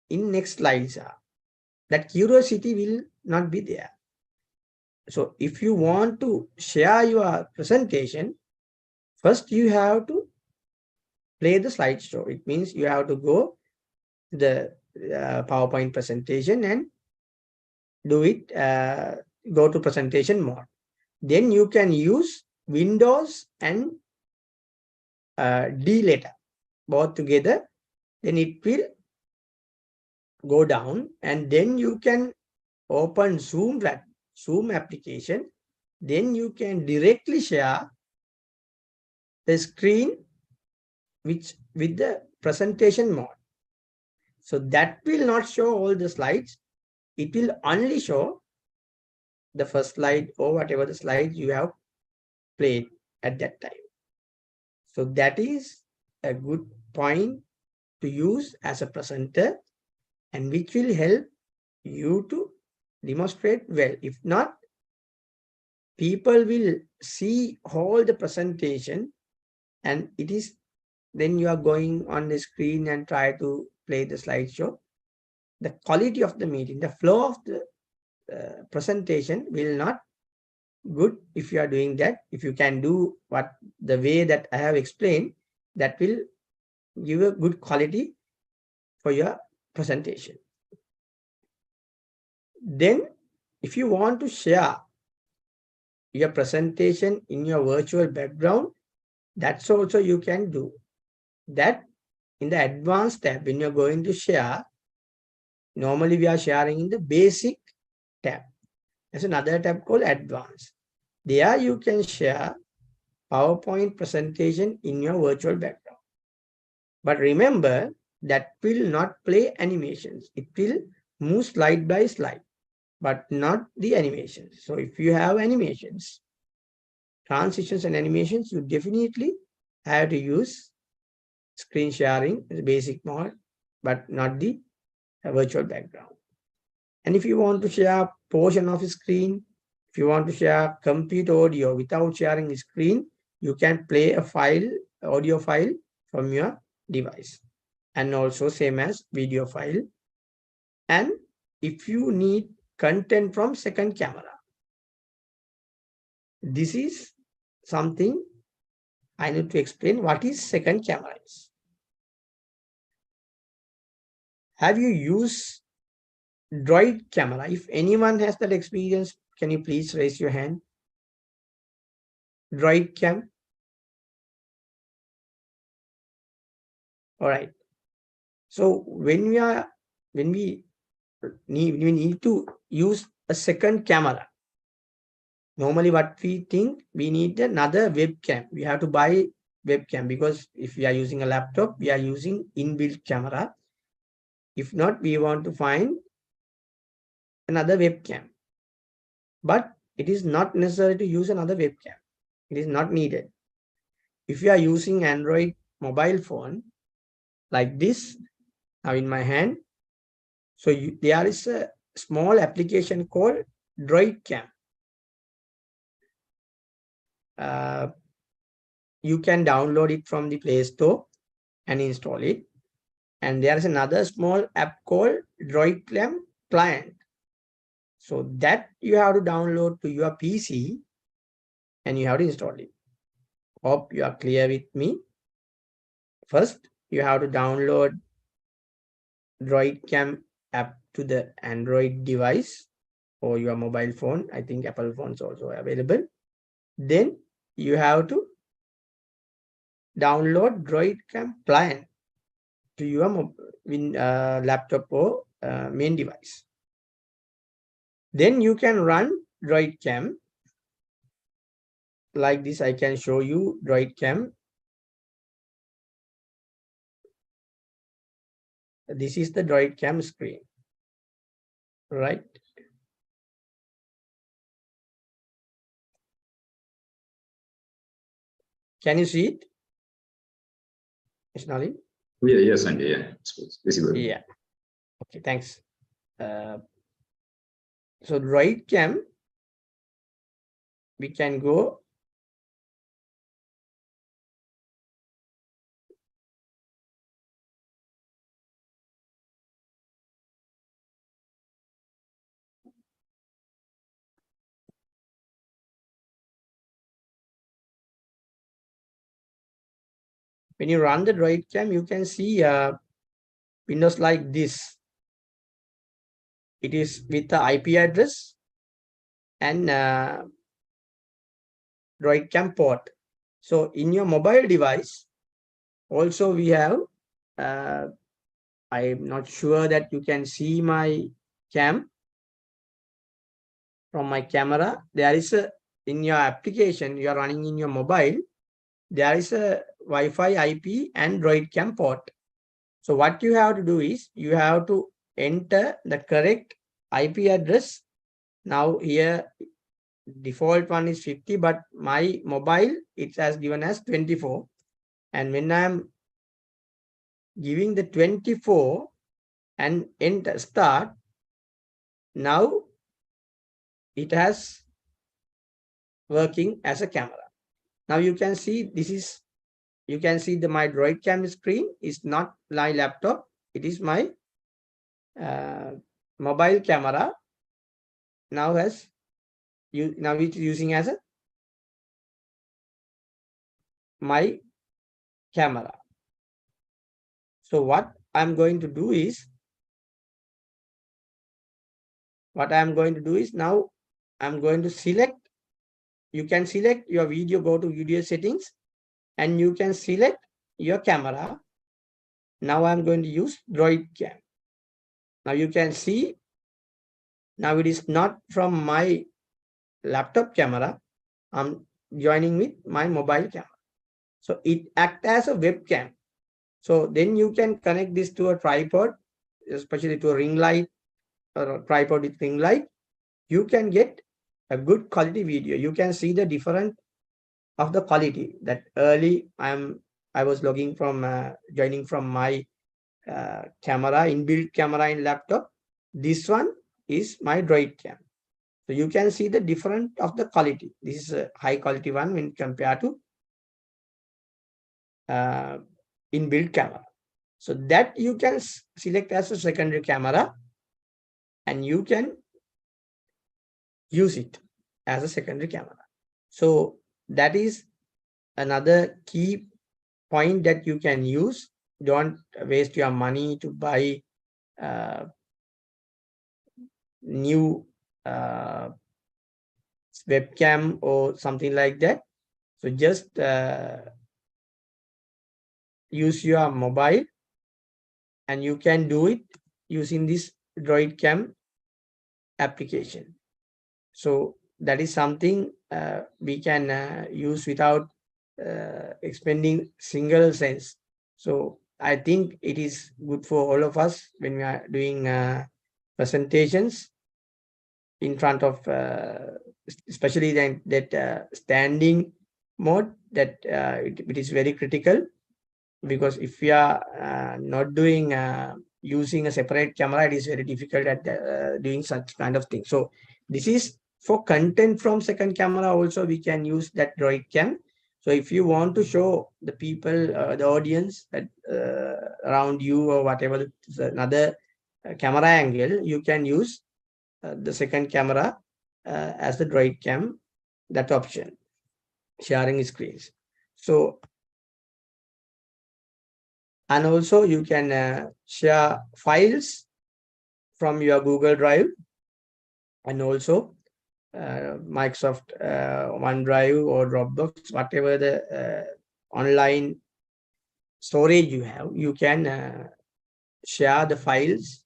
S2: in next slides are. That curiosity will not be there. So if you want to share your presentation, first you have to play the slideshow. It means you have to go to the PowerPoint presentation and do it, go to presentation mode. Then you can use Windows and D letter both together. Then it will go down and then you can open Zoom application. Then you can directly share the screen with the presentation mode. So that will not show all the slides. It will only show the first slide or whatever the slide you have played at that time. So that is a good point to use as a presenter and which will help you to demonstrate well. If not, people will see all the presentation and it is then you are going on the screen and try to play the slideshow. The quality of the meeting, the flow of the presentation will not good if you are doing that. If you can do what the way that I have explained, that will give a good quality for your presentation. Then if you want to share your presentation in your virtual background, that's also you can do that in the advanced tab. When you're going to share, normally we are sharing in the basic tab. There's another tab called advanced. There you can share PowerPoint presentation in your virtual background. But remember, that will not play animations. It will move slide by slide, but not the animations. So if you have animations, transitions and animations, you definitely have to use screen sharing as a basic mode, but not the virtual background. And if you want to share portion of a screen, if you want to share complete audio without sharing the screen, you can play a file, audio file from your device, and also same as video file. And if you need content from second camera, this is something I need to explain what is second camera is. Have you used Droid camera? If anyone has that experience, can you please raise your hand? Droid cam. All right. So when we need to use a second camera, normally what we think, we need another webcam. We have to buy webcam, because if we are using a laptop, we are using inbuilt camera. If not, we want to find another webcam. But it is not necessary to use another webcam. It is not needed. If you are using Android mobile phone like this, now in my hand, so there is a small application called Droid Cam. You can download it from the Play Store and install it. And there is another small app called Droid Cam Client. So that you have to download to your PC and you have to install it. Hope you are clear with me. First, you have to download Droid Cam app to the Android device or your mobile phone. I think Apple phones also available. Then you have to download Droid Cam client to your laptop or main device. Then you can run Droid Cam like this. I can show you Droid Cam. This is the Droid Cam screen, right? Can you see it? It's not in?
S1: Yeah, yes, Sanjay, yeah, it's visible.
S2: Yeah. Okay, thanks. So Droid Cam, we can go when you run the Droid Cam, you can see windows like this. It is with the IP address and Droid Cam port. So in your mobile device, also we have, I'm not sure that you can see my cam from my camera. There is a, in your application you are running in your mobile, there is a Wi-Fi IP and Droid Cam port. So what you have to do is you have to enter the correct IP address. Now here default one is 50, but my mobile it has given as 24. And when I am giving the 24 and enter start, now it has working as a camera. Now you can see this is, you can see the my Droid Cam screen is not my laptop. It is my mobile camera. Now has you, now it's using as a my camera. So what I'm going to do is, now I'm going to select, you can select your video, go to video settings and you can select your camera. Now I'm going to use Droid Cam. Now you can see, now it is not from my laptop camera. I'm joining with my mobile camera. So it acts as a webcam. So then you can connect this to a tripod, especially to a ring light or a tripod with ring light. You can get a good quality video. You can see the difference of the quality. That early I was logging from joining from my camera, inbuilt camera in laptop. This one is my Droid Cam. So you can see the difference of the quality. This is a high quality one when compared to inbuilt camera. So that you can select as a secondary camera and you can use it as a secondary camera. So that is another key point that you can use. Don't waste your money to buy new webcam or something like that. So just use your mobile and you can do it using this Droid Cam application. So that is something we can use without expending single cents. So I think it is good for all of us when we are doing presentations in front of especially that standing mode, that it is very critical, because if we are not doing using a separate camera, it is very difficult at doing such kind of thing. So this is for content from second camera. Also we can use that Droid Cam. So if you want to show the people, the audience that around you or whatever, another camera angle, you can use the second camera as the Droid Cam, that option, sharing screens. So, and also you can share files from your Google Drive and also Microsoft OneDrive or Dropbox, whatever the online storage you have, you can share the files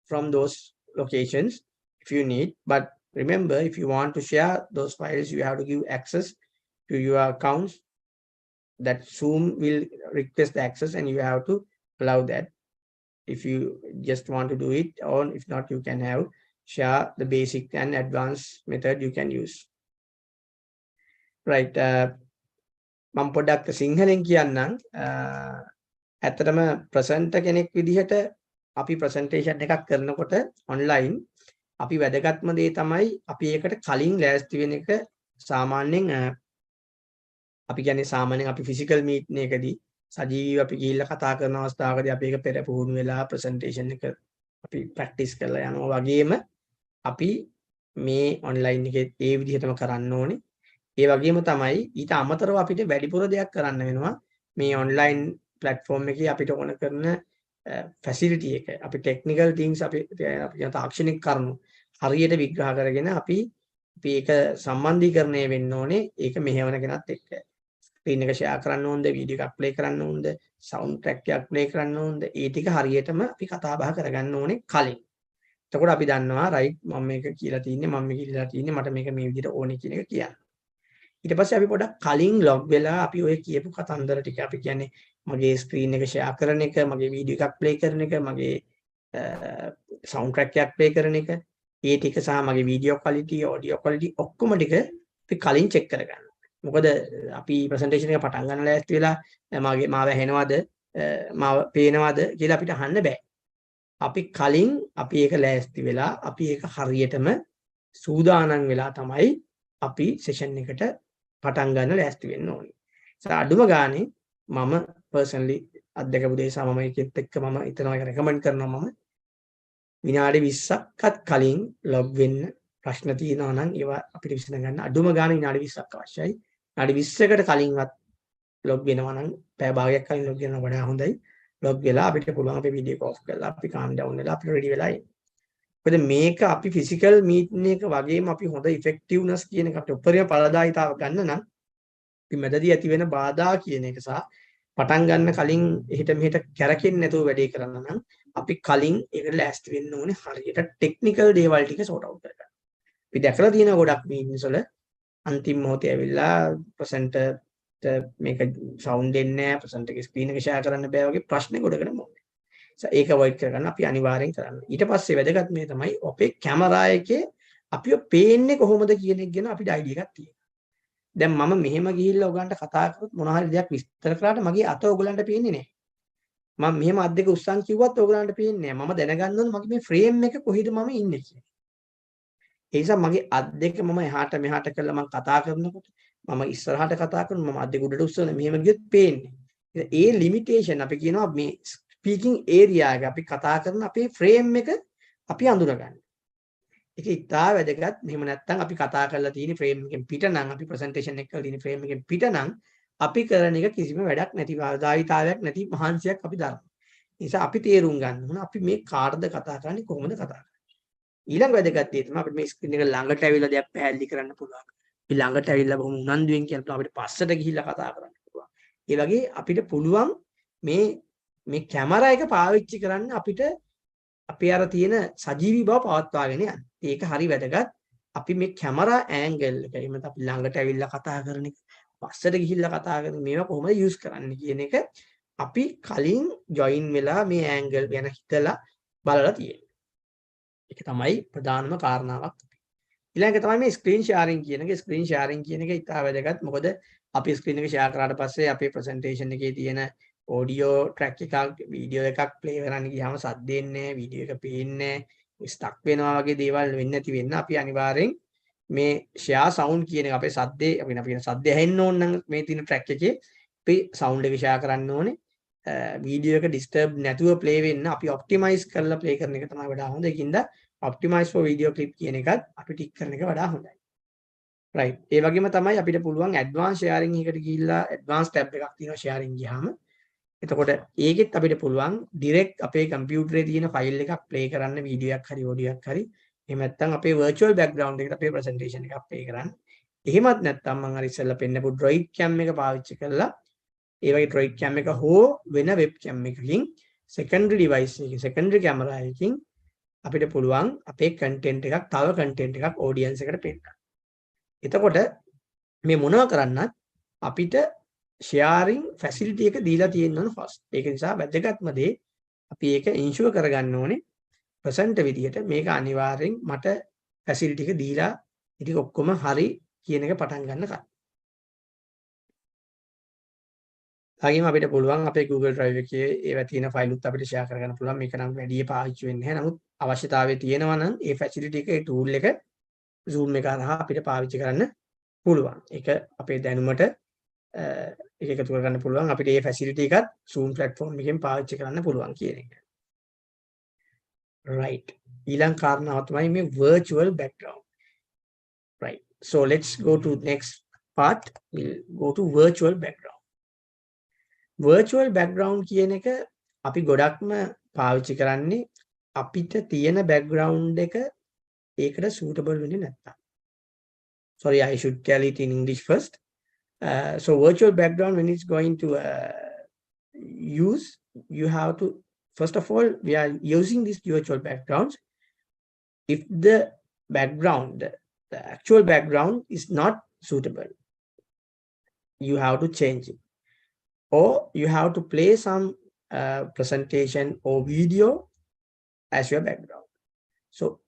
S2: from those locations if you need. But remember, if you want to share those files, you have to give access to your accounts. That Zoom will request the access and you have to allow that if you just want to do it, or if not, you can have share the basic and advanced method you can use. Right. මම පොඩ්ඩක් සිංහලෙන් කියන්නම්. ඇත්තටම presenter කෙනෙක් විදිහට අපි presentation එකක් කරනකොට ඔන්ලයින් අපි වැදගත්ම දේ තමයි අපි ඒකට කලින් ලෑස්ති වෙන එක. සාමාන්‍යයෙන් අපි කියන්නේ සාමාන්‍යයෙන් අපි ෆිසිකල් මීටින් එකදී සජීවීව අපි ගිහිල්ලා කතා කරන අවස්ථාවකදී අපි ඒක පෙර පුහුණු වෙලා ප්‍රසන්ටේෂන් එක අපි ප්‍රැක්ටිස් කරලා යනවා වගේම අපි මේ ඔන්ලයින් එකේ ඒ විදිහටම කරන්න ඕනේ. ඒ වගේම තමයි ඊට අමතරව අපිට වැඩිපුර දෙයක් කරන්න වෙනවා මේ ඔන්ලයින් ප්ලැට්ෆෝම් එකේ අපිට ඕන කරන ෆැසිලිටි එක. අපි ටෙක්නිකල් තින්ග්ස් අපි තාක්ෂණික කරුණු හරියට විග්‍රහ කරගෙන අපි ඒක සම්බන්ධීකරණය වෙන්න ඕනේ. ඒක මෙහෙවන කෙනත් එක්ක ස්ක්‍රීන් එක ෂෙයා කරන්න ඕනද, වීඩියෝ එකක් ප්ලේ කරන්න ඕනද, සවුන්ඩ් ට්‍රැක් එකක් ප්ලේ කරන්න ඕනද, ඒ ටික හරියටම අපි කතා බහ කරගන්න ඕනේ කලින්. එතකොට අපි දන්නවා රයිට් මම මේක කියලා තින්නේ, මම මේක කියලා තින්නේ, මට මේක මේ විදිහට ඕනේ කියන එක කියන්න. ඊට පස්සේ අපි පොඩක් කලින් ලොග් වෙලා අපි ඔය කියපු කතන්දර ටික අපි කියන්නේ මගේ ස්ක්‍රීන් එක ෂෙයා කරන එක, මගේ වීඩියෝ එකක් ප්ලේ කරන එක, මගේ සවුන්ඩ් ට්‍රැක් එකක් ප්ලේ කරන එක, ඒ ටික සහ මගේ වීඩියෝ ක්වලිටි, ඔඩියෝ ක්වලිටි ඔක්කොම ටික අපි කලින් චෙක් කරගන්න. මොකද අපි ප්‍රසන්ටේෂන් එක පටන් ගන්න ලෑස්ති වෙලා මාව ඇහෙනවද, මාව පේනවද කියලා අපිට අහන්න බෑ. අපි කලින් අපි ඒක ලෑස්ති වෙලා අපි ඒක හරියටම සූදානම් වෙලා තමයි අපි සෙෂන් එකට පටන් ගන්න ලෑස්ති වෙන්න ඕනේ. අඩුම ගානේ මම පර්සනලි අත්දැකපු දේ සහ මම ඒකෙත් එක්ක මම හිතනවා ඒක රෙකමන්ඩ් කරනවා. මම විනාඩි 20ක්වත් කලින් ලොග් වෙන්න. ප්‍රශ්න තියෙනවා නම් ඒවා අපිට විසඳ ගන්න අඩුම ගානේ විනාඩි 20ක් අවශ්‍යයි. විනාඩි 20කට කලින්වත් ලොග් වෙනවා නම් පැය භාගයක් කලින් ලොග් වෙනවා වඩා හොඳයි. ලොග් වෙලා අපිට පුළුවන් අපේ වීඩියෝ එක ඔෆ් කරලා අපි කාම් ඩවුන් වෙලා අපි රෙඩි වෙලා ඉන්න. මොකද මේක අපි ෆිසිකල් මීටින් එක වගේම අපි හොඳ ඉෆෙක්ටිව්නස් කියන එක අපිට උපරිම ඵලදායීතාව ගන්න නම් අපි මැදදී ඇති වෙන බාධා කියන එක සහ පටන් ගන්න කලින් එහෙට මෙහෙට කැරකෙන්නේ නැතුව වැඩේ කරන්න නම් අපි කලින් ඒකට ලෑස්ති වෙන්න ඕනේ. හරියට ටෙක්නිකල් දේවල් ටික සෝට් අවුට් කරගන්න. අපි දැකලා තියෙන ගොඩක් මීටින්ස් වල අන්තිම මොහොතේ ඇවිල්ලා ප්‍රසන්ටර් මේක සවුන්ඩ් එන්නේ නැහැ ප්‍රසන්ට් එකේ ස්ක්‍රීන් එක ෂෙයා කරන්න බෑ වගේ ප්‍රශ්න ගොඩකට මොකද. ඒක අවොයිඩ් කරගන්න අපි අනිවාර්යෙන් කරන්න. ඊට පස්සේ වැදගත් මේ තමයි අපේ කැමරා එකේ අපිව පේන්නේ කොහොමද කියන එක ගැන අපිට අයිඩියා එකක් තියෙනවා. දැන් මම මෙහෙම ගිහිල්ලා ඔයගලන්ට කතා කරොත් මොන හරි දෙයක් විස්තර කරාට මගේ අත ඔයගලන්ට පේන්නේ නැහැ. මම මෙහෙම අත් දෙක උස්සන් කිව්වත් ඔයගලන්ට පේන්නේ නැහැ. මම දැනගන්න ඕනේ මගේ මේ ෆ්‍රේම් එක කොහෙද මම ඉන්නේ කියලා. ඒ නිසා මගේ අත් දෙක මම එහාට මෙහාට කරලා මම කතා කරනකොට මම ඉස්සරහට කතා කරනවා මම අත් දෙක උඩට උස්සන මෙහෙම ගියොත් පේන්නේ. ඒ ලිමිටේෂන් අපි කියනවා මේ ස්පීකින් ඒරියා එක අපි කතා කරන අපේ ෆ්‍රේම් එක අපි අඳුරගන්න. ඒක ඉතා වැදගත්. මෙහෙම නැත්නම් අපි කතා කරලා තියෙන ෆ්‍රේම් එකෙන් පිට නම් අපි ප්‍රසන්ටේෂන් එක කරලා තියෙන ෆ්‍රේම් එකෙන් පිට නම් අපි කරන එක කිසිම වැඩක් නැති වාදාවිතාවයක් නැති මහන්සියක් අපි දරනවා. ඒ නිසා අපි තේරුම් ගන්න ඕන අපි මේ කාටද කතා කරන්නේ කොහොමද කතා කරන්නේ. ඊළඟ වැදගත් දේ තමයි අපිට මේ ස්ක්‍රීන් එක ළඟට ඇවිල්ලා දෙයක් පැහැදිලි කරන්න පුළුවන්. අපි ළඟට ඇවිල්ලා බොහොම උනන්දුවෙන් කියනවා අපිට පස්සට ගිහිල්ලා කතා කරන්න පුළුවන්. ඒ වගේ අපිට පුළුවන් මේ කැමරා එක පාවිච්චි කරන්න අපිට අපේ අර තියෙන සජීවී බව පවත්වාගෙන යන්න. ඒක හරි වැදගත්. අපි මේ කැමරා ඇන්ගල් එක එහෙම නැත්නම් අපි ළඟට ඇවිල්ලා කතා කරන එක පස්සට ගිහිල්ලා කතා කරන මේවා කොහොමද යූස් කරන්න කියන එක අපි කලින් ජොයින් වෙලා මේ ඇන්ගල් ගැන හිතලා බලලා තියෙනවා. ඒක තමයි ප්‍රධානම කාරණාවක්. ඊළඟ තමයි මේ ස්ක්‍රීන් ෂෙයාරින් කියන එක. ස්ක්‍රීන් ෂෙයාරින් කියන එක ඉතා වැදගත්. මොකද අපි ස්ක්‍රීන් එක ෂෙයා කරාට පස්සේ අපේ ප්‍රසන්ටේෂන් එකේ තියෙන ඔඩියෝ ට්‍රැක් එකක් වීඩියෝ එකක් ප්ලේ කරන්න ගියාම සද්ද එන්නේ නැහැ, වීඩියෝ එක පේන්නේ නැහැ, ස්ටක් වෙනවා වගේ දේවල් වෙන්නේ නැති වෙන්න අපි අනිවාර්යෙන් මේ ෂෙයා සවුන්ඩ් කියන එක අපේ සද්දේ අපි කියන සද්ද ඇහෙන්න ඕන නම් මේ තියෙන ට්‍රැක් එකේ අපි සවුන්ඩ් එක ෂෙයා කරන්න ඕනේ. වීඩියෝ එක ඩිස්ටර්බ් නැතුව ප්ලේ වෙන්න අපි ඔප්ටිමයිස් කරලා ප්ලේ කරන එක තමයි වඩා හොඳ. ඒකින්ද ඔප්ටිමයිස් for video clip කියන එකත් අපි ටික් කරන එක වඩා හොඳයි. right. ඒ වගේම තමයි අපිට පුළුවන් advanced sharing එකට ගිහිල්ලා advanced tab එකක් තියෙනවා sharing ගියාම. එතකොට ඒකෙත් අපිට පුළුවන් direct අපේ කම්පියුටරේ තියෙන ෆයිල් එකක් ප්ලේ කරන්න වීඩියෝ එකක් හරි ඔඩියෝ එකක් හරි. එහෙම නැත්නම් අපේ virtual background එකට අපේ presentation එකක් ප්ලේ කරන්න. එහෙමත් නැත්නම් මම අර ඉස්සෙල්ලා පෙන්නපු droid cam එක පාවිච්චි කරලා ඒ වගේ droid cam එක හෝ වෙන web cam එකකින් secondary device එකකින් secondary camera එකකින් අපිට පුළුවන් අපේ content එකක් තව content එකක් audience එකට පෙන්නන්න. එතකොට මේ මොනවා කරන්නත් අපිට sharing facility එක දීලා තියෙන්න ඕන first. ඒක නිසා වැදගත්ම දේ අපි ඒක ensure කරගන්න ඕනේ present විදියට මේක අනිවාර්යෙන් මට facility එක දීලා ඉතින් ඔක්කොම හරි කියන එක පටන් ගන්න කලින්. වගේම අපිට පුළුවන් අපේ Google Drive එකේ ඒවා තියෙන ෆයිල් උත් අපිට share කරගන්න පුළුවන්. මේක නම් වැඩි පාවිච්චි වෙන්නේ නැහැ. නමුත් අවශ්‍යතාවය තියෙනවා නම් ඒ facility එක ඒ tool එක Zoom එක හරහා අපිට පාවිච්චි කරන්න පුළුවන්. ඒක අපේ දැනුමට ඒක එකතු කරගන්න පුළුවන්. අපිට මේ facility එකත් Zoom platform එකෙන් පාවිච්චි කරන්න පුළුවන් කියන එක. right. ඊළඟ කාරණාව තමයි මේ virtual background. right. So let's go to next part. We'll go to virtual background. virtual background කියන එක අපි ගොඩක්ම පාවිච්චි කරන්නේ අපිට තියෙන background එක ඒකට suitable වෙන්නේ නැත්තම්. Sorry, I should tell it in English first. So virtual background, when it's going to use, you have to, first of all, we are using these virtual backgrounds. If the background, the actual background is not suitable, you have to change it. Or you have to play some presentation or video as your background. So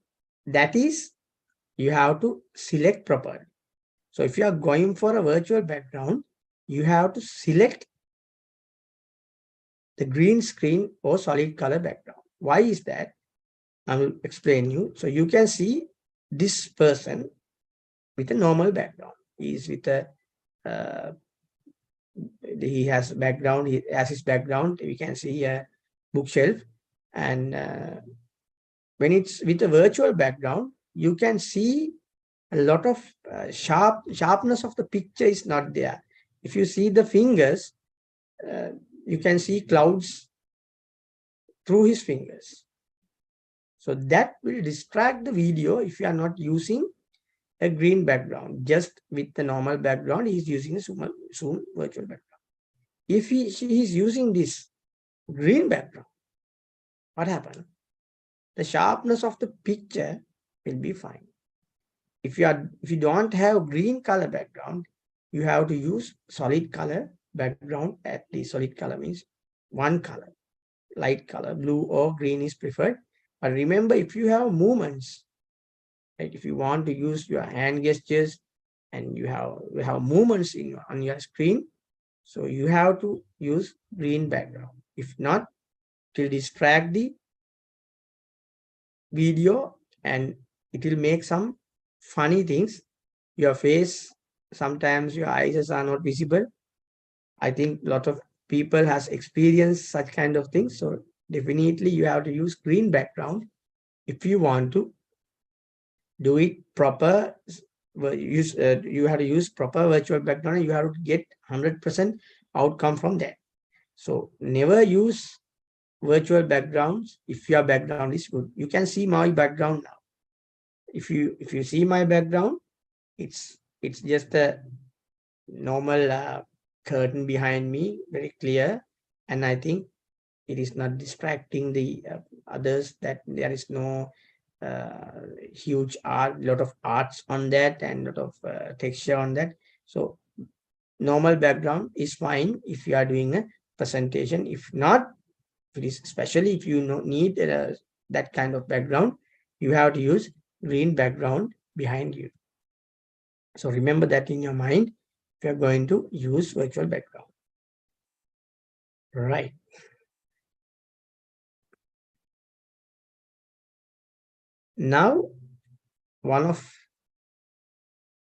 S2: that is, you have to select properly. So if you are going for a virtual background, you have to select the green screen or solid color background. Why is that? I will explain you. So you can see this person with a normal background. He is with a he has background, he has his background, we can see a bookshelf, and when it's with a virtual background, you can see a lot of sharpness of the picture is not there. If you see the fingers, you can see clouds through his fingers. So that will distract the video if you are not using a green background. Just with the normal background, he is using a Zoom virtual background. If she is using this green background, what happens? The sharpness of the picture will be fine. If you don't have green color background, you have to use solid color background. At least solid color means one color, light color, blue or green is preferred. But remember, if you have movements, right, if you want to use your hand gestures and you have movements on your screen, so you have to use green background. If not, it will distract the video and it will make some funny things. Your face, sometimes your eyes are not visible. I think a lot of people has experienced such kind of things. So definitely you have to use green background if you want to do it proper. You have to use proper virtual background and you have to get 100% outcome from that. So never use virtual backgrounds if your background is good. You can see my background now. If you see my background, it's just a normal curtain behind me, very clear, and I think it is not distracting the others, that there is no huge art, lot of arts on that and lot of texture on that. So normal background is fine if you are doing a presentation. If not, it is especially if you need that kind of background, you have to use green background behind you. So remember that in your mind if you're going to use virtual background. Right. Now, one of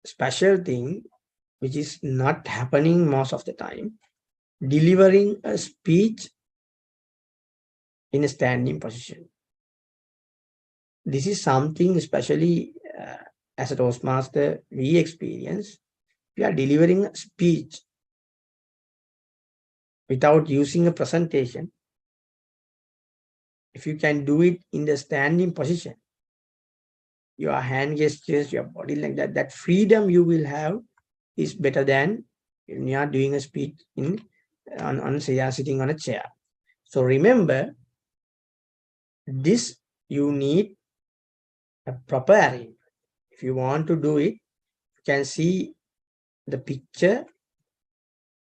S2: special thing which is not happening most of the time, delivering a speech in a standing position. This is something especially as a Toastmaster we experience. We are delivering a speech without using a presentation. If you can do it in the standing position, your hand gestures, your body like that freedom you will have is better than when you are doing a speech on say, sitting on a chair. So remember, this you need a proper arrangement. If you want to do it, you can see the picture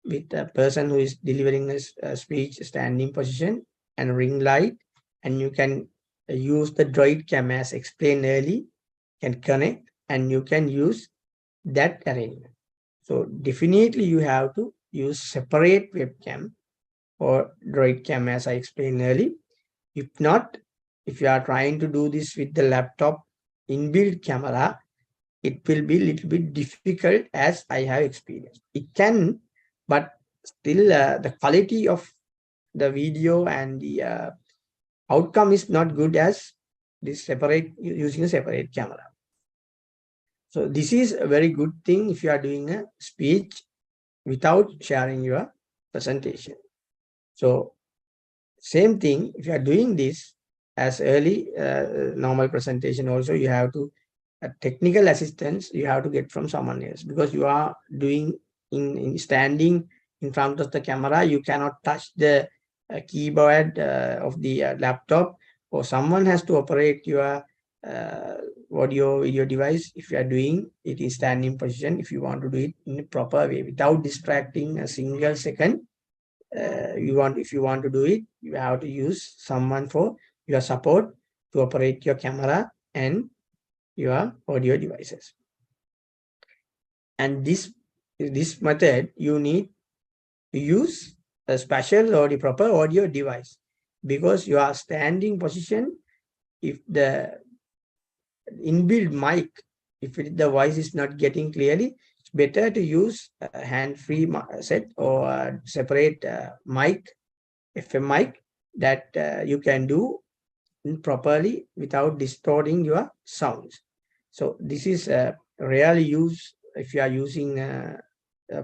S2: with a person who is delivering a speech standing position and ring light, and you can use the droid cam as explained early, can connect and you can use that arrangement. So definitely you have to use separate webcam or droid cam as I explained early. If not, if you are trying to do this with the laptop inbuilt camera, it will be a little bit difficult as I have experienced. It can, but still the quality of the video and the outcome is not good as this separate using a separate camera. So this is a very good thing if you are doing a speech without sharing your presentation. So same thing, if you are doing this as early normal presentation also, you have to technical assistance you have to get from someone else, because you are doing in standing in front of the camera. You cannot touch the keyboard of the laptop, or someone has to operate your audio video device if you are doing it in standing position. If you want to do it in a proper way without distracting a single second, if you want to do it, you have to use someone for your support to operate your camera and your audio devices. And this method, you need to use a special or the proper audio device, because your standing position, if the inbuilt mic, if the voice is not getting clearly, it's better to use a hand-free set or a separate mic, FM mic, that you can do properly without distorting your sounds. So this is rarely used if you are using a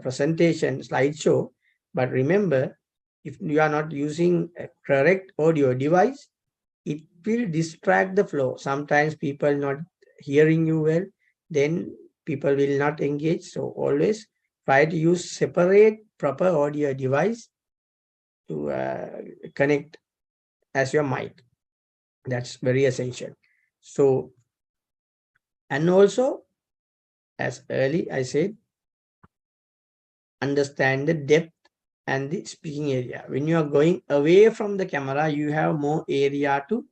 S2: presentation slideshow. But remember, if you are not using a correct audio device, it will distract the flow. Sometimes people not hearing you well, then people will not engage. So always try to use separate proper audio device to connect as your mic. That's very essential. So, and also, as early I said, understand the depth and the speaking area. When you are going away from the camera, you have more area to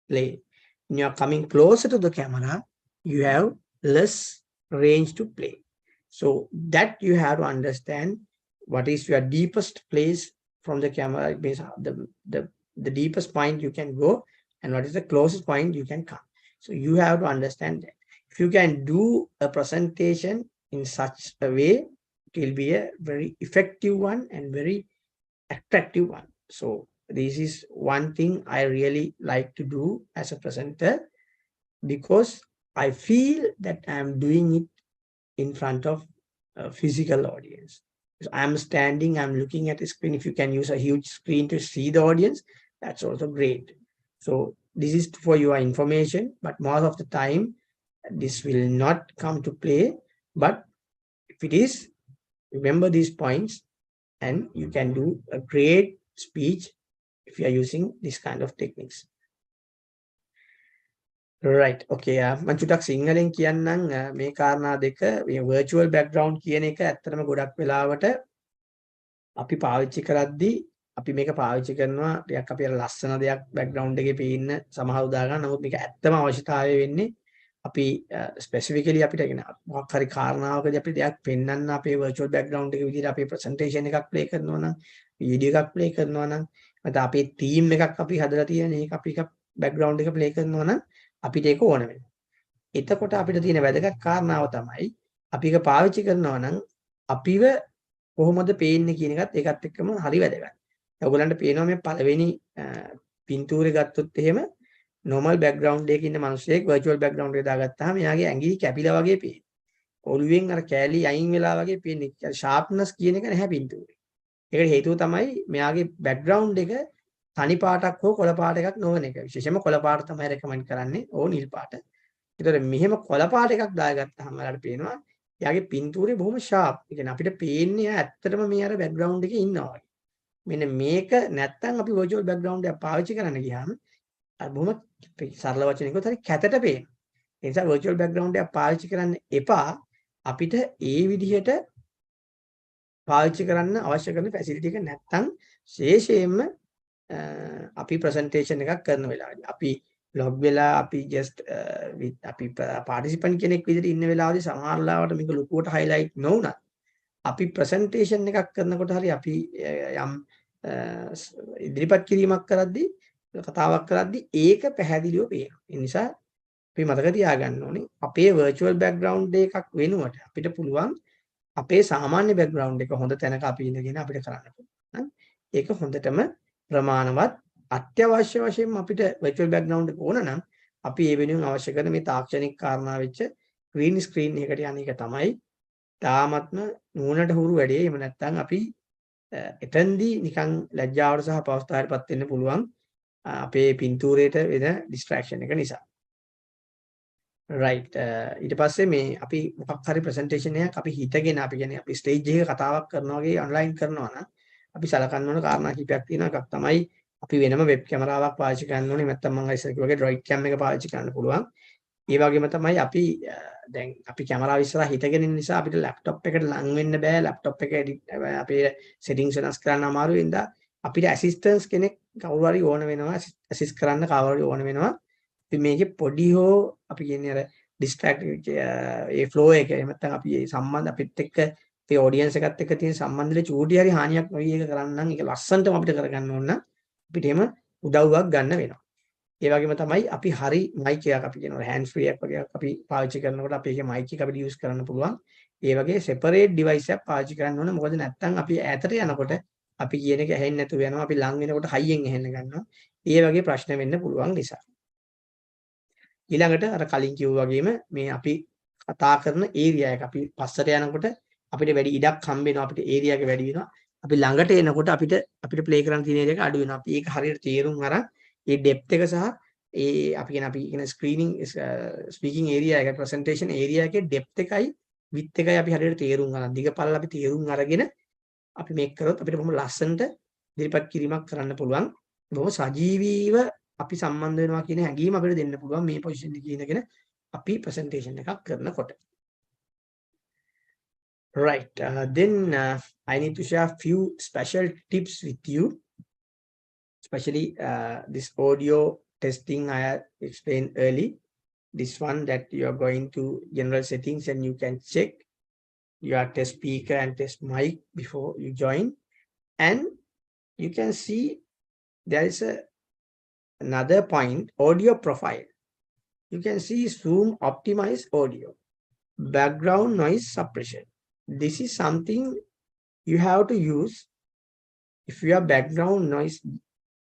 S2: play. When you are coming closer to the camera, you have less range to play. So that you have to understand what is your deepest place from the camera. It means the deepest point you can go and what is the closest point you can come. So you have to understand that. If you can do a presentation in such a way, it will be a very effective one and very attractive one. So this is one thing I really like to do as a presenter, because I feel that I am doing it in front of a physical audience. I'm standing, I'm looking at a screen. If you can use a huge screen to see the audience, that's also great. So this is for your information, but most of the time, this will not come to play. But if it is, remember these points and you can do a great speech if you are using this kind of techniques. Right. Okay. මම චුටක් සිංහලෙන් කියන්නම් මේ කාරණා දෙක මේ virtual background කියන එක ඇත්තටම ගොඩක් වෙලාවට අපි පාවිච්චි කරද්දී අපි මේක පාවිච්චි කරනවා ටිකක් අපි අර ලස්සන දෙයක් background එකේ පේන්න සමහර උදාහරණ. නමුත් මේක ඇත්තම අවශ්‍යතාවය වෙන්නේ අපි ස්පෙસિෆිකලි අපිට කියන මොකක් හරි කාරණාවකදී අපි දෙයක් පෙන්වන්න අපේ virtual background එක විදිහට අපේ presentation එකක් play කරනවා නම් වීඩියෝ එකක් play කරනවා නම් නැත්නම් අපේ theme එකක් අපි හදලා තියෙන එක අපි එක background එක play කරනවා නම් අපිට ඒක ඕන වෙනවා. එතකොට අපිට තියෙන වැදගත් කාරණාව තමයි අපි ඒක පාවිච්චි කරනවා නම් අපිව කොහොමද පේන්නේ කියන එකත් ඒකත් එක්කම හරි වැදගත්. ඔයගොල්ලන්ට පේනවා මේ පළවෙනි පින්තූරේ ගත්තොත් එහෙම normal background එකක ඉන්න මිනිස්සෙක් virtual background එක දාගත්තාම එයාගේ ඇඟිලි කැපිලා වගේ පේනවා. ඔළුවෙන් අර කෑලි අයින් වෙලා වගේ පේන්නේ. sharpness කියන එක නැහැ පින්තූරේ. ඒකට හේතුව තමයි මෙයාගේ background එක තනි පාටක් හෝ කොළ පාට එකක් නොවන එක. විශේෂයෙන්ම කොළ පාට තමයි recommend කරන්නේ. ඕ නිල් පාට. ඒතකොට මෙහෙම කොළ පාට එකක් දාගත්තාම ඔයාලට පේනවා එයාගේ පින්තූරේ බොහොම sharp. ඒ කියන්නේ අපිට පේන්නේ එයා ඇත්තටම මේ අර background එකේ ඉන්නවා වගේ. මෙන්න මේක නැත්තම් අපි virtual background එක පාවිච්චි කරන්න ගියාම අර බොහොම සරල වචනෙන් කිව්වොත් හරි කැතට පේනවා. ඒ නිසා virtual background එක පාවිච්චි කරන්න එපා. අපිට ඒ විදිහට පාවිච්චි කරන්න අවශ්‍ය කරන facility එක නැත්තම් ශේෂයෙන්ම අපි presentation එකක් කරන වෙලාවදී අපි log වෙලා අපි just අපි participant කෙනෙක් විදිහට ඉන්න වෙලාවදී සමහර ලාවට මේක ලොකුවට highlight නොවුණත් අපි presentation එකක් කරනකොට හරි අපි යම් ඉදිරිපත් කිරීමක් කරද්දී කතාවක් කරද්දී ඒක පැහැදිලිව පේනවා. ඒ නිසා අපි මතක තියාගන්න ඕනේ අපේ virtual background එකක් වෙනුවට අපිට පුළුවන් අපේ සාමාන්‍ය background එක හොඳ තැනක අපි ඉඳගෙන අපිට කරන්න පුළුවන්. ඒක හොඳටම ප්‍රමාණවත් අත්‍යවශ්‍ය වශයෙන් අපිට virtual background එක ඕන නම් අපි ඒ වෙනුවෙන් අවශ්‍ය කරන මේ තාක්ෂණික කාරණා වෙච්ච green screen එකට යන එක තමයි තාමත්ම නුවණට හුරු වැඩේ. එහෙම නැත්නම් අපි එතෙන්දී නිකන් ලැජ්ජාවට සහ පෞස්තාවයටපත් වෙන්න පුළුවන් අපේ පින්තූරයට වෙන distraction එක නිසා. right. ඊට පස්සේ මේ අපි මොකක් හරි presentation එකක් අපි හිතගෙන අපි කියන්නේ අපි stage එකක කතාවක් කරනවා වගේ online කරනවා නම් අපි සලකන්න ඕන කාරණා කිහිපයක් තියෙනවා. එකක් තමයි අපි වෙනම වෙබ් කැමරාවක් පාවිච්චි කරන්න ඕනේ. නැත්නම් මම ඉස්සර කිව්වා වගේ Droid cam එක පාවිච්චි කරන්න පුළුවන්. ඒ වගේම තමයි අපි දැන් අපි කැමරාව ඉස්සරහා හිටගෙන ඉන්න නිසා අපිට laptop එකට ලං වෙන්න බෑ. laptop එක අපේ settings වෙනස් කරන්න අමාරු වෙනදා අපිට assistance කෙනෙක් කවුරු හරි ඕන වෙනවා. assist කරන්න කවුරු හරි ඕන වෙනවා. අපි මේකේ පොඩි හෝ අපි කියන්නේ අර distract ඒ flow එක එහෙම නැත්නම් අපි සම්බන්ධ අපිත් එක්ක ඒ audience එකත් එක්ක තියෙන සම්බන්ධයේ චූටි හරි හානියක් නොවි එක කරන්න නම් ඒක ලස්සනටම අපිට කරගන්න ඕන නම් අපිට එහෙම උදව්වක් ගන්න වෙනවා. ඒ වගේම තමයි අපි හරි mic එකක් අපි කියනවා hands free එකක් වගේ අපි පාවිච්චි කරනකොට අපි ඒකේ mic එක අපිට use කරන්න පුළුවන්. ඒ වගේ separate device එකක් පාවිච්චි කරන්න ඕනේ. මොකද නැත්නම් අපි ඈතට යනකොට අපි කියන එක ඇහෙන්නේ නැතුව යනවා. අපි ලං වෙනකොට හයියෙන් ඇහෙන්න ගන්නවා. ඒ වගේ ප්‍රශ්න වෙන්න පුළුවන් නිසා. ඊළඟට අර කලින් කිව්වා වගේම මේ අපි කතා කරන area එක අපි පස්සට යනකොට අපිට වැඩි ඉඩක් හම්බ වෙනවා. අපිට area එක වැඩි වෙනවා. අපි ළඟට එනකොට අපිට play කරන්න තියෙන area එක අඩු වෙනවා. අපි ඒක හරියට තේරුම් අරන් ඒ depth එක සහ ඒ අපි කියන speaking area එක presentation area එකේ depth එකයි width එකයි අපි හරියට තේරුම් ගන්න. දිගපල්ල අපි තේරුම් අරගෙන අපි මේක කරොත් අපිට බොහොම ලස්සනට ඉදිරිපත් කිරීමක් කරන්න පුළුවන්. බොහොම සජීවීව අපි සම්බන්ධ වෙනවා කියන හැඟීම අපිට දෙන්න පුළුවන් මේ position එකේ ඉඳගෙන අපි presentation එකක් කරනකොට. Right. Then I need to share a few special tips with you, especially this audio testing I had explained early. This one that you are going to general settings and you can check your test speaker and test mic before you join. And you can see there is another point, audio profile. You can see Zoom optimize audio, background noise suppression. This is something you have to use. If your background noise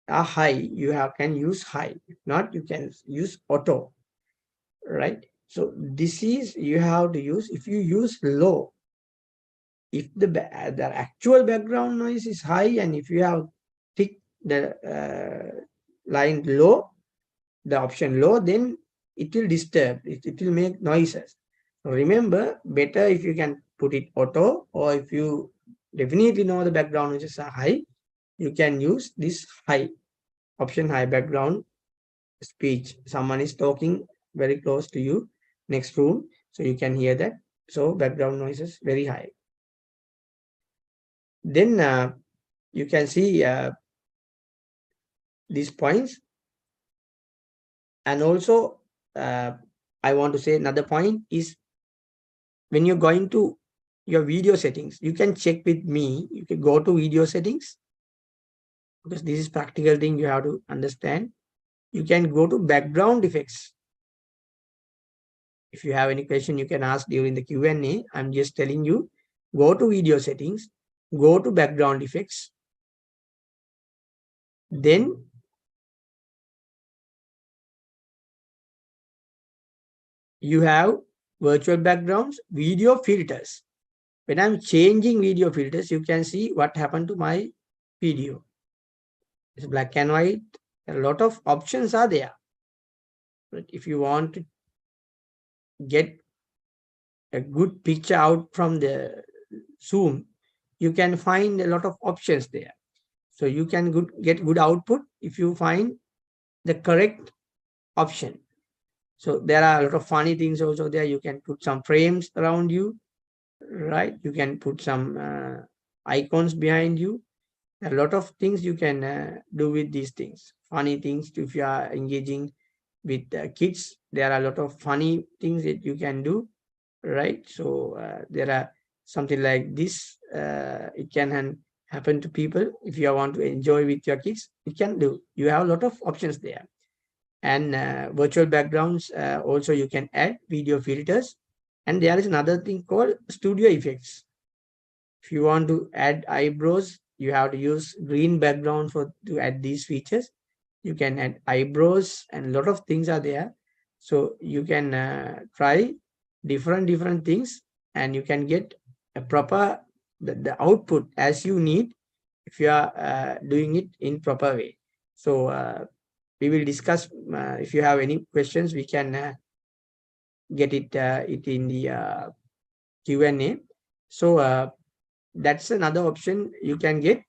S2: are high, you can use high. If not, you can use auto, right? So this is you have to use. If you use low, if the actual background noise is high, and if you have picked the line low, the option low, then it will disturb. It will make noises. So remember, better if you can put it auto, or if you definitely know the background noises are high, you can use this high option, high background speech. Someone is talking very close to you, next room, so you can hear that. So background noises very high. Then you can see these points. And also I want to say another point is, when you're going to your video settings, you can check with me. You can go to video settings, because this is practical thing you have to understand. You can go to background effects. If you have any question, you can ask during the Q&A. I'm just telling you, go to video settings, go to background effects. Then you have virtual backgrounds, video filters. When I'm changing video filters, you can see what happened to my video. It's black and white. A lot of options are there. But if you want to get a good picture out from the Zoom, you can find a lot of options there. So you can get good output if you find the correct option. So there are a lot of funny things also there. You can put some frames around you, right? You can put some icons behind you. A lot of things you can do with these things. Funny things, if you are engaging with kids, there are a lot of funny things that you can do, right? So there are something like this. It can happen to people. If you want to enjoy with your kids, it can do. You have a lot of options there. And virtual backgrounds, also you can add video filters. And there is another thing called studio effects. If you want to add eyebrows, you have to use green background to add these features. You can add eyebrows, and a lot of things are there. So you can try different things, and you can get a proper the output as you need, if you are doing it in proper way. So we will discuss. If you have any questions, we can get it in the Q&A. So that's another option you can get.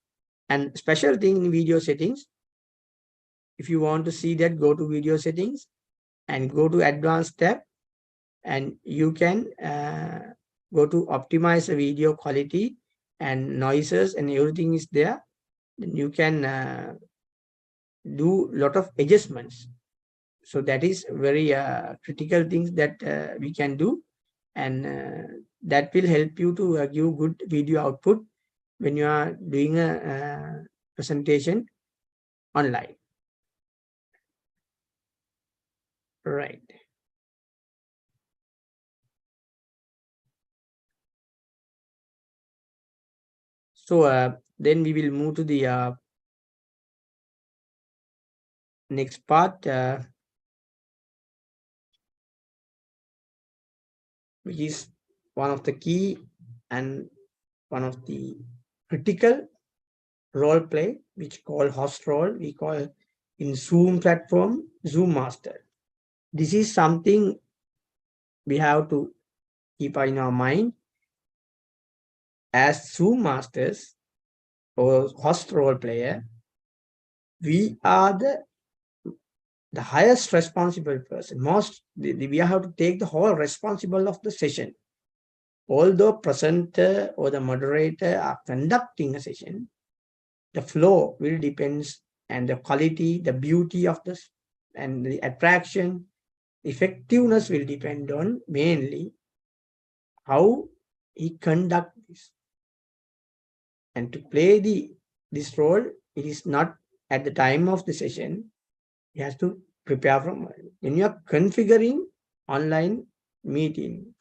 S2: And special thing in video settings, if you want to see that, go to video settings and go to advanced tab, and you can go to optimize the video quality and noises, and everything is there. Then you can do lot of adjustments. So that is very critical things that we can do, and that will help you to give good video output when you are doing a presentation online. Right. So then we will move to the next part, which is one of the key and one of the critical role play, which call host role. We call in Zoom platform Zoom Master. This is something we have to keep in our mind. As Zoom Masters or host role player, we are the highest responsible person. We have to take the whole responsible of the session. although presenter or the moderator are conducting a session, the flow will depend, and the quality, the beauty of this and the attraction, effectiveness will depend on mainly how he conduct this. And to play this role, it is not at the time of the session. He has to prepare from when you are configuring online meeting.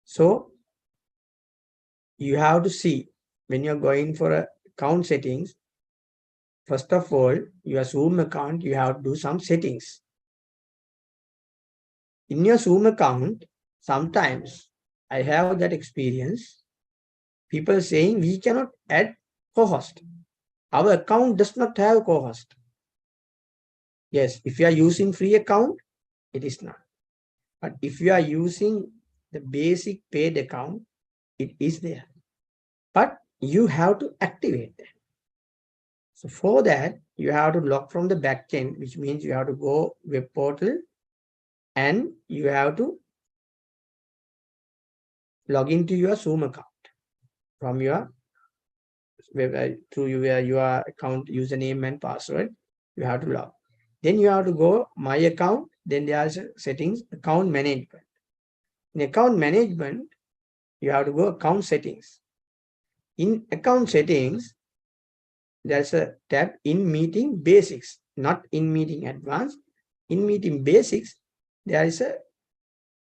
S2: So you have to see when you're going for a account settings. First of all, your Zoom account, you have to do some settings. In your Zoom account, sometimes I have that experience. People saying we cannot add co-host. Our account does not have co-host. Yes, if you are using free account, it is not. But if you are using the basic paid account, it is there. But you have to activate that. So for that, you have to log from the backend, which means you have to go web portal and you have to log into your Zoom account from your web through your account username and password. You have to log. Then you have to go my account. Then there are settings, account management. In account management, you have to go account settings. In account settings, there's a tab in meeting basics, not in meeting advanced. In meeting basics, there is a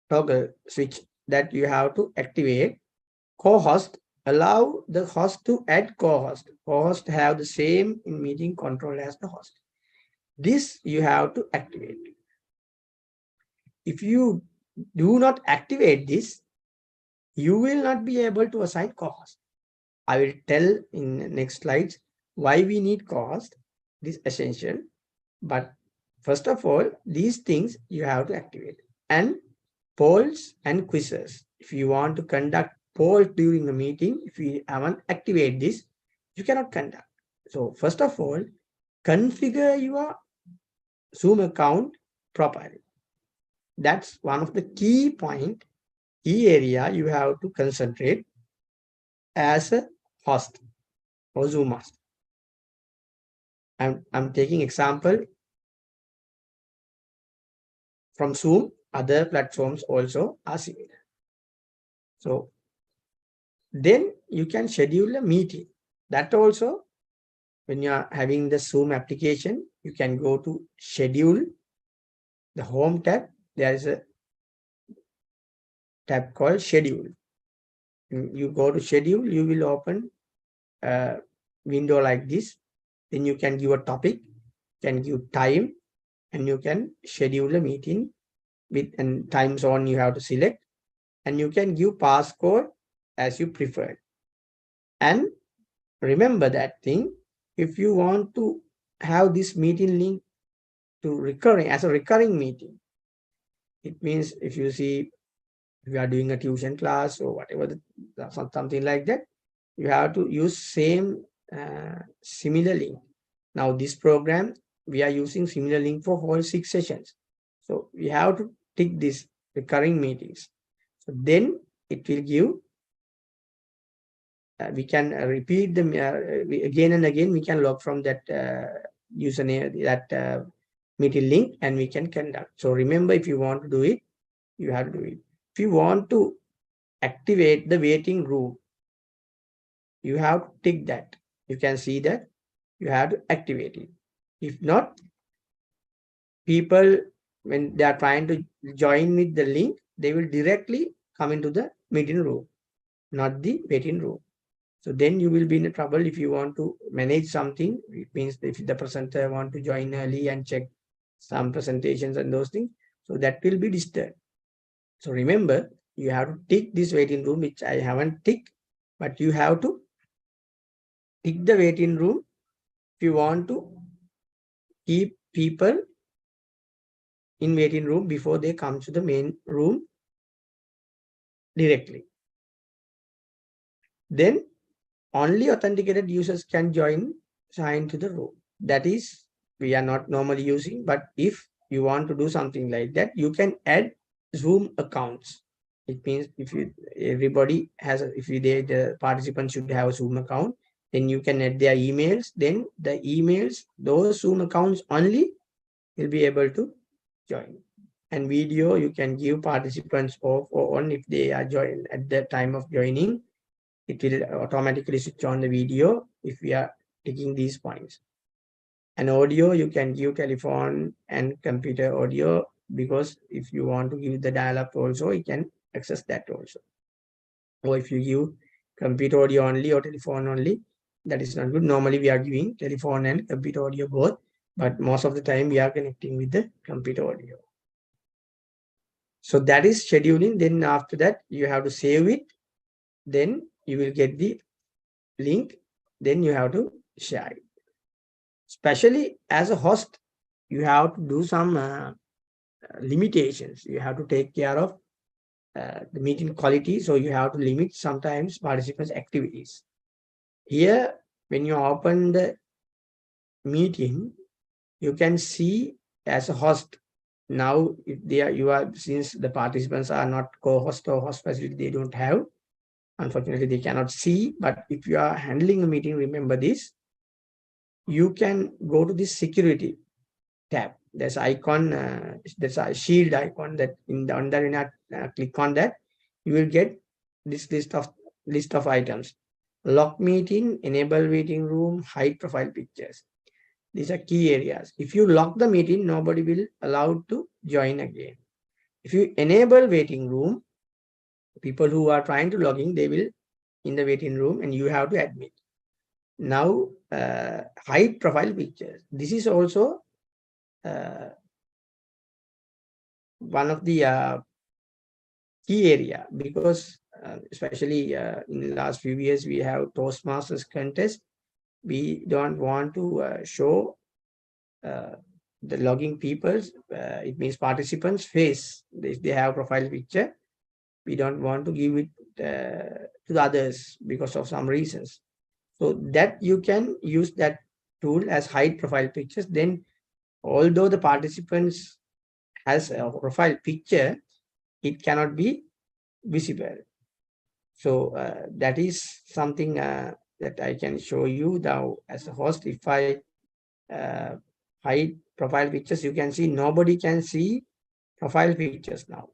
S2: toggle switch that you have to activate. Co-host, allow the host to add co-host. Co-host have the same in meeting control as the host. This you have to activate. If you do not activate this, you will not be able to assign co-host. I will tell in next slides why we need co-host. This is essential. But first of all, these things you have to activate. And polls and quizzes. If you want to conduct polls during the meeting, if you haven't activated this, you cannot conduct. So first of all, configure your Zoom account properly. That's one of the key area you have to concentrate as a host or Zoom master. I'm taking example from Zoom. Other platforms also are similar. So then you can schedule a meeting. That also, when you are having the Zoom application, you can go to schedule, the home tab. There is a tab called schedule. You go to schedule, you will open a window like this. Then you can give a topic, can give time, and you can schedule a meeting with and time zone you have to select, and you can give passcode as you prefer. And remember that thing, if you want to have this meeting link to recurring as a recurring meeting, it means if you see if you are doing a tuition class or whatever, something like that, you have to use same similar link. Now this program, we are using similar link for whole 6 sessions. So we have to tick this recurring meetings. So then it will give, we can repeat them again and again. We can log from that username, that meeting link, and we can conduct. So remember, if you want to do it, you have to do it. If you want to activate the waiting room, you have to tick that. You can see that you have to activate it. If not, people, when they are trying to join with the link, they will directly come into the meeting room, not the waiting room. So then you will be in trouble if you want to manage something. It means if the presenter want to join early and check some presentations and those things, so that will be disturbed. So remember, you have to tick this waiting room, which I haven't ticked, but you have to tick the waiting room if you want to keep people in waiting room before they come to the main room directly. Then only authenticated users can sign to the room. That is, we are not normally using, but if you want to do something like that, you can add Zoom accounts. It means if you everybody has the participants should have a Zoom account, then you can add their emails. Then the emails, those Zoom accounts only will be able to join. And video, you can give participants off or on if they are joined at the time of joining. It will automatically switch on the video if we are taking these points. And audio, you can give telephone and computer audio, because if you want to give the dial-up also, you can access that also. Or if you give computer audio only or telephone only, that is not good. Normally we are giving telephone and computer audio both, but most of the time we are connecting with the computer audio. So that is scheduling. Then after that, you have to save it. Then you will get the link. Then you have to share it. Especially as a host, you have to do some limitations. You have to take care of the meeting quality. So you have to limit sometimes participants' activities. Here, when you open the meeting, you can see as a host. Now, if they are, you are, since the participants are not co-host or host facility, they don't have, unfortunately, they cannot see. But if you are handling a meeting, remember this, you can go to this security tab. There's icon, there's a shield icon that under click on that, you will get this list of items. Lock meeting, enable waiting room, hide profile pictures. These are key areas. If you lock the meeting, nobody will allow to join again. If you enable waiting room, people who are trying to log in, they will in the waiting room and you have to admit. Now, hide profile pictures. This is also one of the key area, because especially in the last few years, we have Toastmasters contest. We don't want to show the logging people's, it means participants' face. They have profile picture. We don't want to give it to the others because of some reasons. So that you can use that tool as hide profile pictures. Then, although the participants has a profile picture, it cannot be visible. So that is something that I can show you now as a host. If I hide profile pictures, you can see nobody can see profile pictures now.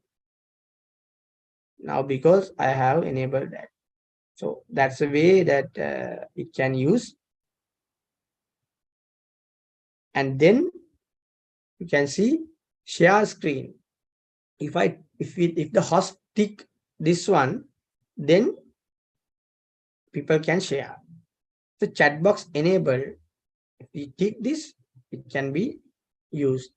S2: Now, because I have enabled that. So that's a way that it can use. And then you can see share screen. If the host tick this one, then people can share. The chat box enabled. If we tick this, it can be used.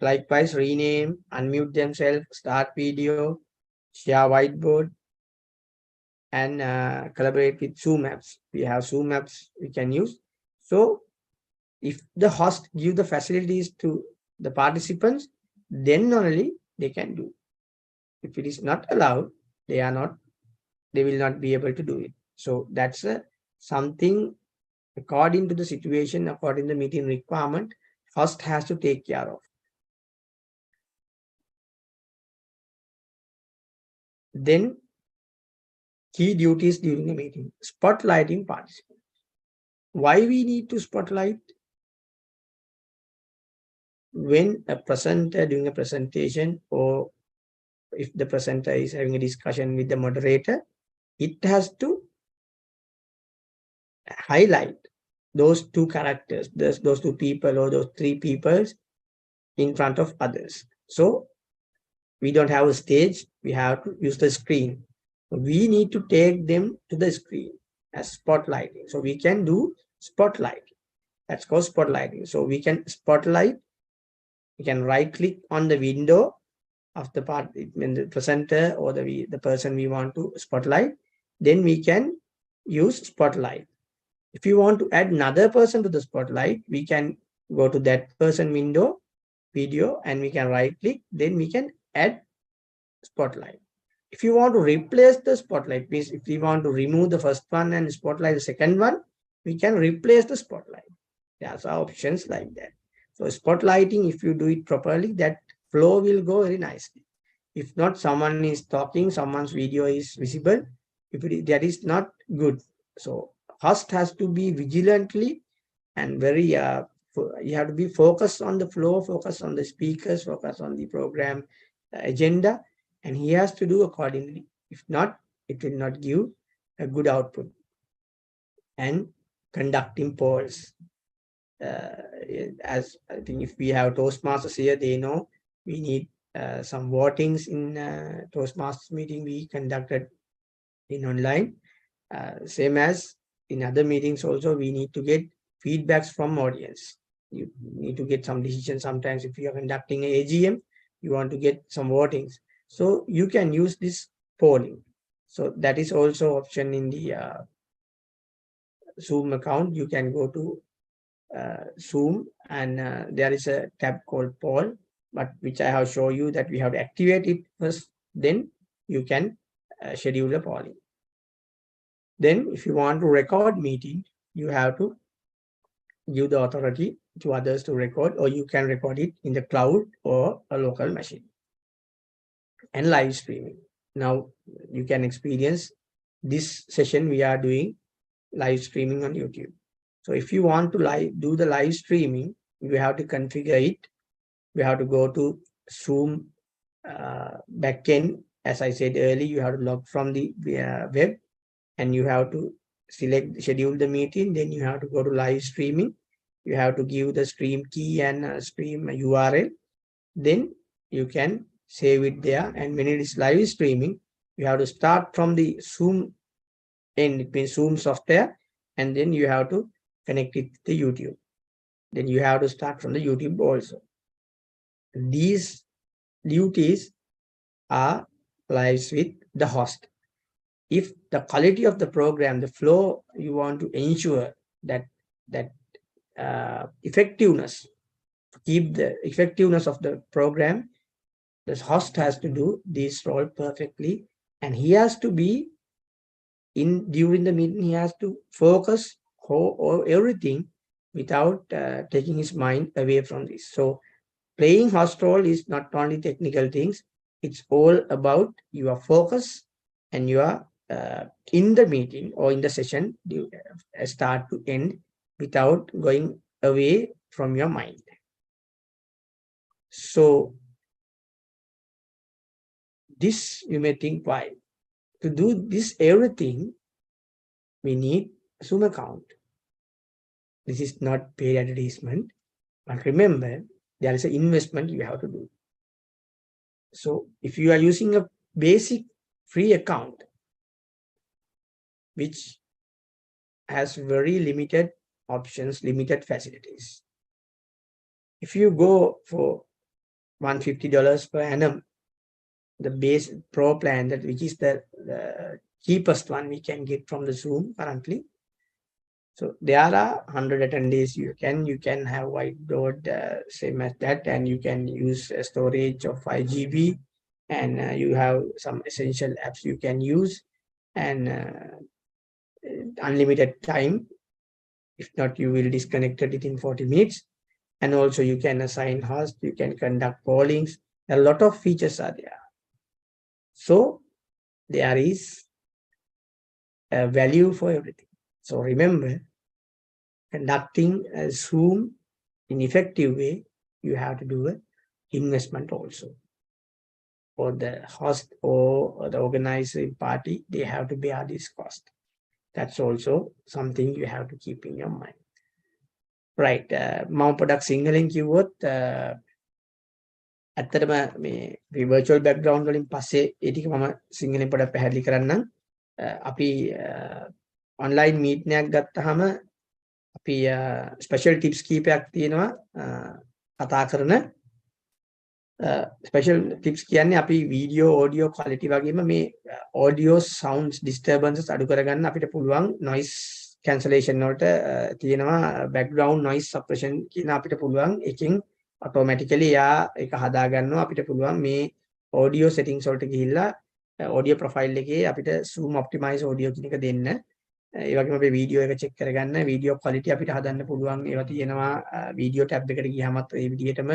S2: Likewise, rename, unmute themselves, start video, share whiteboard, and collaborate with Zoom apps. We have Zoom apps we can use. So if the host give the facilities to the participants, then only they can do. If it is not allowed, they will not be able to do it. So that's something according to the situation, according to the meeting requirement, host has to take care of. Then key duties during a meeting, spotlighting participants. Why we need to spotlight? When a presenter doing a presentation, or if the presenter is having a discussion with the moderator, it has to highlight those two characters, those two people or those three people in front of others. So we don't have a stage, we have to use the screen. We need to take them to the screen as spotlighting. So we can do spotlight. That's called spotlighting. So we can spotlight, we can right click on the window of the part, when the presenter or the person we want to spotlight, then we can use spotlight. If you want to add another person to the spotlight, we can go to that person window, video, and we can right click, then we can add spotlight. If you want to replace the spotlight, means if we want to remove the first one and spotlight the second one, we can replace the spotlight. There's options like that. So spotlighting, if you do it properly, that flow will go very nicely. If not, someone is talking, someone's video is visible. That is not good. So host has to be vigilantly and very, you have to be focused on the flow, focus on the speakers, focus on the program agenda, and he has to do accordingly. If not, it will not give a good output. And conducting polls. As I think if we have Toastmasters here, they know we need some votings in Toastmasters meeting we conducted in online. Same as in other meetings also, we need to get feedbacks from audience. You need to get some decisions. Sometimes if you are conducting an AGM, you want to get some votings. So you can use this polling. So that is also option in the Zoom account. You can go to Zoom and there is a tab called poll, but which I have shown you that we have to activate it first, then you can schedule the polling. Then if you want to record meeting, you have to give the authority to others to record, or you can record it in the cloud or a local machine. And live streaming. Now you can experience this session we are doing live streaming on YouTube. So if you want to do the live streaming, you have to configure it. You have to go to Zoom backend. As I said earlier, you have to log from the web, and you have to schedule the meeting. Then you have to go to live streaming. You have to give the stream key and stream URL. Then you can save it there. And when it is live streaming, you have to start from the Zoom end, it means Zoom software, and then you have to connect it to YouTube. Then you have to start from the YouTube also. These duties are live with the host. If the quality of the program, the flow, you want to ensure that effectiveness, to keep the effectiveness of the program, the host has to do this role perfectly, and he has to be during the meeting. He has to focus or everything without taking his mind away from this. So playing host role is not only technical things, it's all about your focus and your in the meeting or in the session, you start to end without going away from your mind. So this, you may think, why? To do this everything, we need a Zoom account. This is not paid advertisement, but remember, there is an investment you have to do. So if you are using a basic free account, which has very limited options, limited facilities. If you go for $150 per annum, the base pro plan, that which is the cheapest one we can get from the Zoom currently. So there are 100 attendees. You can have whiteboard same as that, and you can use a storage of 5 GB, and you have some essential apps you can use, and unlimited time. If not, you will disconnect it within 40 minutes. And also you can assign host, you can conduct pollings. A lot of features are there. So there is a value for everything. So remember, conducting a Zoom in effective way, you have to do an investment also. For the host or the organizing party, they have to bear this cost. That's also something you have to keep in your mind. Right. මම පොඩක් සිංහලෙන් කිව්වොත් ඇත්තටම මේ virtual background වලින් පස්සේ ඒ ටික මම සිංහලෙන් පොඩක් පැහැදිලි කරන්නම්. අපි online meeting එකක් ගත්තාම අපි special tips කීපයක් තියෙනවා කතා කරන. Special tips කියන්නේ අපි video audio quality වගේම මේ audio sounds disturbances අඩු කරගන්න අපිට පුළුවන් noise cancellation වලට තියෙනවා background noise suppression කියන අපිට පුළුවන් එකකින් automatically යා ඒක හදා ගන්නවා. අපිට පුළුවන් මේ audio settings වලට ගිහිල්ලා audio profile එකේ අපිට zoom optimize audio කියන එක දෙන්න. ඒ වගේම අපේ video එක check කරගන්න video quality අපිට හදන්න පුළුවන්. ඒවා තියෙනවා video tab එකට ගියාමත් ඒ විදිහටම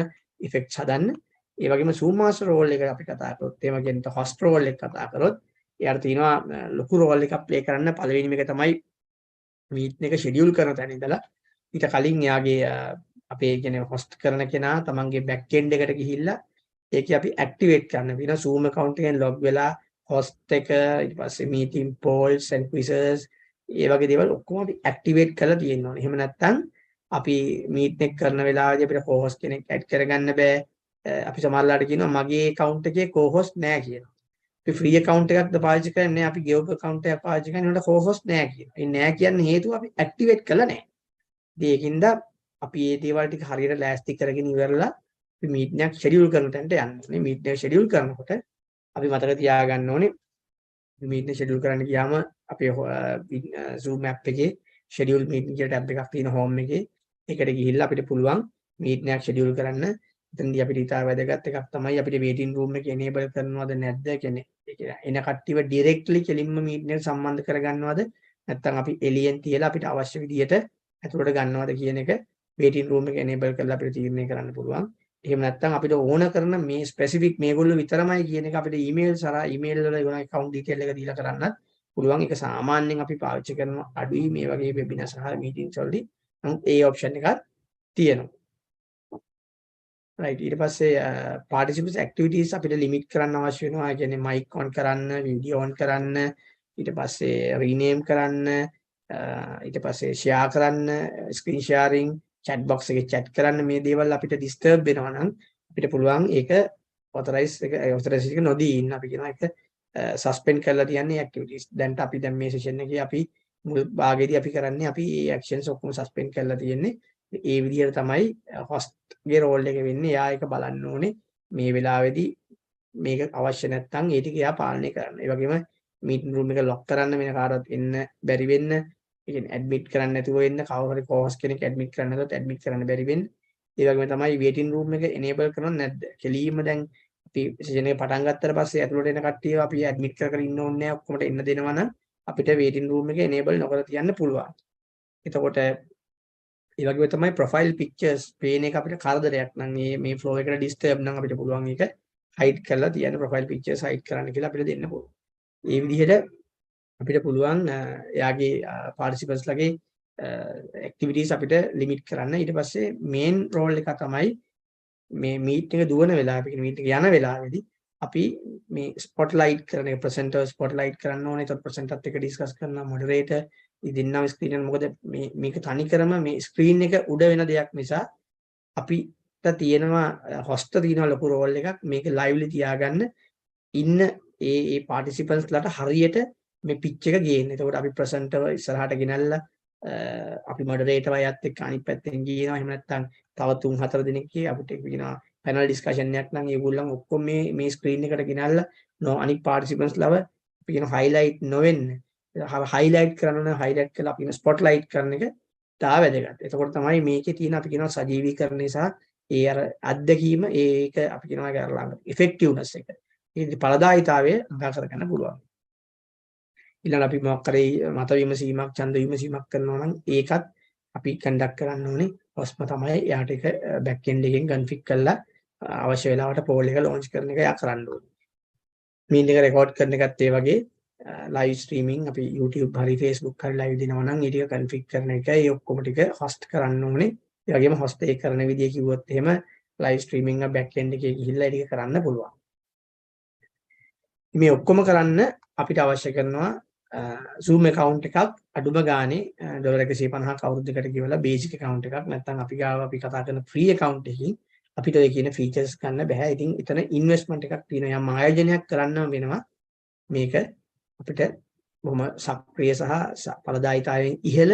S2: effects හදන්න. ඒ වගේම Zoom master role එක අපි කතා කරොත් එහෙම කියනත host role එක කතා කරොත් එයාට තියෙනවා ලොකු role එකක් play කරන්න. පළවෙනිම එක තමයි meet එක schedule කරන තැන ඉඳලා ඊට කලින් එයාගේ අපේ කියන්නේ host කරන කෙනා තමන්ගේ back end එකට ගිහිල්ලා ඒකේ අපි activate කරන්න වෙන Zoom account එකෙන් log වෙලා host එක ඊට පස්සේ meeting polls and quizzes ඒ වගේ දේවල් ඔක්කොම අපි activate කරලා තියෙන්න ඕනේ. එහෙම නැත්නම් අපි meet එක කරන වෙලාවදී අපිට co-host කෙනෙක් add කරගන්න බෑ. අපි සමහරලාට කියනවා මගේ account එකේ co-host නෑ කියලා. අපි free account එකක්ද පාවිච්චි කරන්නේ අපි ගෙවපු account එකක් පාවිච්චි කරන්නේ උන්ට co-host නෑ කියනවා. ඒ නෑ කියන්නේ හේතුව අපි activate කළා නෑ. ඉතින් ඒකින්ද අපි මේ දේවල් ටික හරියට ලෑස්ති කරගෙන ඉවරලා අපි meet එකක් schedule කරන තැනට යන්න ඕනේ. meet එක schedule කරනකොට අපි මතක තියාගන්න ඕනේ meet එක schedule කරන්න ගියාම අපේ Zoom app එකේ schedule meeting කියලා tab එකක් තියෙන home එකේ ඒකට ගිහිල්ලා අපිට පුළුවන් meet එකක් schedule කරන්න. එතනදී අපිට ඉතාල වැදගත් එකක් තමයි අපිට waiting room එක enable කරනවද නැද්ද කියන්නේ. එන කට්ටියව directly කෙලින්ම meet එකට සම්බන්ධ කරගන්නවද නැත්නම් අපි එළියෙන් තියලා අපිට අවශ්‍ය විදියට ඇතුළට ගන්නවද කියන එක waiting room එක enable කරලා අපිට තීරණය කරන්න පුළුවන්. එහෙම නැත්නම් අපිට ඕන කරන මේ specific මේගොල්ලෝ විතරමයි කියන එක අපිට email සරහා email වල ඒගොල්ලෝ account detail එක දීලා කරන්නත් පුළුවන්. ඒක සාමාන්‍යයෙන් අපි පාවිච්චි කරන අඩුයි මේ වගේ webinar සහ meetings වලදී. නමුත් ඒ option එකක් තියෙනවා. right ඊට පස්සේ participants activities අපිට limit කරන්න අවශ්‍ය වෙනවා. ඒ කියන්නේ mic on කරන්න, video on කරන්න, ඊට පස්සේ rename කරන්න, ඊට පස්සේ share කරන්න, screen sharing, chat box එකේ chat කරන්න මේ දේවල් අපිට disturb වෙනවා නම් අපිට පුළුවන් ඒක authorize එක නොදී ඉන්න අපි කියනවා ඒක suspend කරලා තියන්නේ activities. දැන් අපි දැන් මේ session එකේ අපි මුල් භාගයේදී අපි කරන්නේ අපි මේ actions ඔක්කොම suspend කරලා තියෙන්නේ. ඒ විදිහට තමයි host ගේ role එක වෙන්නේ. එයා ඒක බලන්න ඕනේ මේ වෙලාවේදී මේක අවශ්‍ය නැත්නම් ඒ ටික එයා පාලනය කරන්න. ඒ වගේම meeting room එක lock කරන්න වෙන කාටවත් එන්න බැරි වෙන්න. ඒ කියන්නේ admit කරන්න නැතුව එන්න කවුරු හරි co-host කෙනෙක් admit කරන්න නැතුවත් admit කරන්න බැරි වෙන්න. ඒ වගේම තමයි waiting room එක enable කරනවද නැද්ද? කෙලින්ම දැන් අපි session එක පටන් ගත්තට පස්සේ ඇතුළට එන කට්ටියව අපි admit කර ඉන්න ඕනේ නැහැ. ඔක්කොමට එන්න දෙනවා නම් අපිට waiting room එක enable නොකර තියන්න පුළුවන්. එතකොට ඒ වගේම තමයි profile pictures පේන එක අපිට කරදරයක් නම් මේ flow එකට disturb නම් අපිට පුළුවන් ඒක hide කරලා තියන්න profile pictures hide කරන්න කියලා අපිට දෙන්න පුළුවන්. මේ විදිහට අපිට පුළුවන් එයාගේ participants ලගේ activities අපිට limit කරන්න. ඊට පස්සේ main role එක තමයි මේ meet එක දුවන වෙලාව අපි meet එක යන වෙලාවේදී අපි මේ spotlight කරන එක presenter spotlight කරන්න ඕනේ. ඒත් presenter එක්ක discuss කරනවා moderator ඉදින්නම් screen එක මොකද මේක තනි කරම මේ screen එක උඩ වෙන දෙයක් නිසා අපිට තියෙනවා host තියෙනවා ලොකු role එකක් මේක lively තියාගන්න ඉන්න ඒ participants ලට හරියට මේ pitch එක ගේන්න. එතකොට අපි presenter ඉස්සරහට ගෙනල්ලා අපි moderator අයත් එක්ක අනිත් පැත්තෙන් ගියනවා. එහෙම නැත්නම් තව 3-4 දෙනෙක් අපිට කියනවා panel discussion එකක් නම් ඒගොල්ලන් ඔක්කොම මේ screen එකට ගෙනල්ලා අනිත් participants ලව අපි කියන highlight නොවෙන්න highlight කරන highlight කරලා අපි spotlight කරන එක තා වැදගත්. එතකොට තමයි මේකේ තියෙන අපි කියනවා සජීවීකරණය සහ ඒ අර අත්දැකීම ඒක අපි කියනවා ඒක අර effectiveness එක. ඒ ඵලදායීතාවය ළඟා කරගන්න පුළුවන්. ඊළඟ අපි මොකක් කරේ මත විමසීමක් ඡන්ද විමසීමක් කරනවා නම් ඒකත් අපි කන්ඩක්ට් කරන්න ඕනේ. ඔස්ම තමයි එයාට ඒක back end එකෙන් config කරලා අවශ්‍ය වෙලාවට poll එක launch කරන එක යා කරන්න ඕනේ. මීන් එක record කරන එකත් ඒ වගේ live streaming අපි YouTube හරි Facebook හරි live දෙනවා නම් ඒ ටික config කරන එක ඒ ඔක්කොම ටික host කරන්න ඕනේ. ඒ වගේම host එක කරන විදිය කිව්වොත් එහෙම live streaming එක back end එකේ ගිහිල්ලා ඒ ටික කරන්න පුළුවන්. මේ ඔක්කොම කරන්න අපිට අවශ්‍ය කරනවා Zoom account එකක් අඩුම ගානේ $150ක් අවුරුද්දකට ගෙවලා basic account එකක් නැත්නම් අපි ගාව අපි කතා කරන free account එකකින් අපිට ඔය කියන features ගන්න බෑ. ඉතින් එතන investment එකක් තියෙනවා. යම් ආයෝජනයක් කරන්න වෙනවා. මේක අපිට බොහොම සක්‍රිය සහ ඵලදායීතාවයෙන් ඉහළ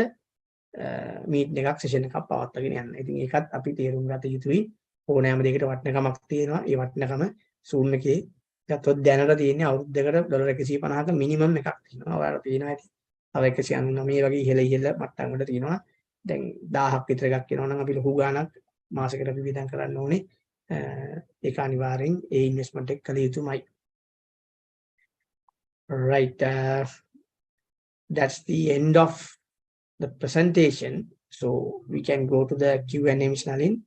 S2: meet එකක් session එකක් පවත්වාගෙන යන්න. ඉතින් ඒකත් අපි තේරුම් ගත යුතුයි. ඕනෑම දෙයකට වටිනකමක් තියෙනවා. ඒ වටිනකම Zoom එකේ ගත්තොත් දැනට තියෙන්නේ අවුරුද්දකට $150ක මිනිමම් එකක් තියෙනවා. ඔයාලා පේනවා ඇති. තව 199 වගේ ඉහළ මට්ටම් වල තියෙනවා. දැන් 1000ක් විතර එකක් වෙනවා නම් අපි ලොකු ගාණක් මාසෙකට අපි වියදම් කරන්න ඕනේ. ඒක අනිවාර්යෙන් ඒ ඉන්වෙස්ට්මන්ට් එක කළ යුතුමයි. Right. That's the end of the presentation. So we can go to the Q&A, Ms. Nalin.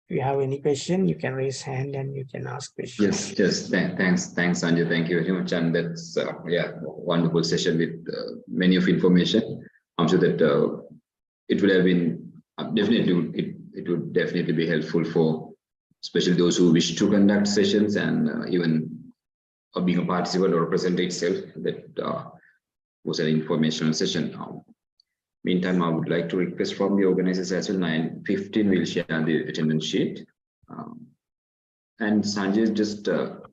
S2: If you have any question, you can raise hand and you can ask questions.
S1: Yes, thanks, Sanjay. Thank you very much. And that's yeah, wonderful session with many of information. I'm sure that it would have been definitely it would definitely be helpful for especially those who wish to conduct sessions and even being a participant or a presenter itself. That was an informational session. Meantime, I would like to request from the organizers as well. 9:15 we'll share the attendance sheet. And Sanjay, just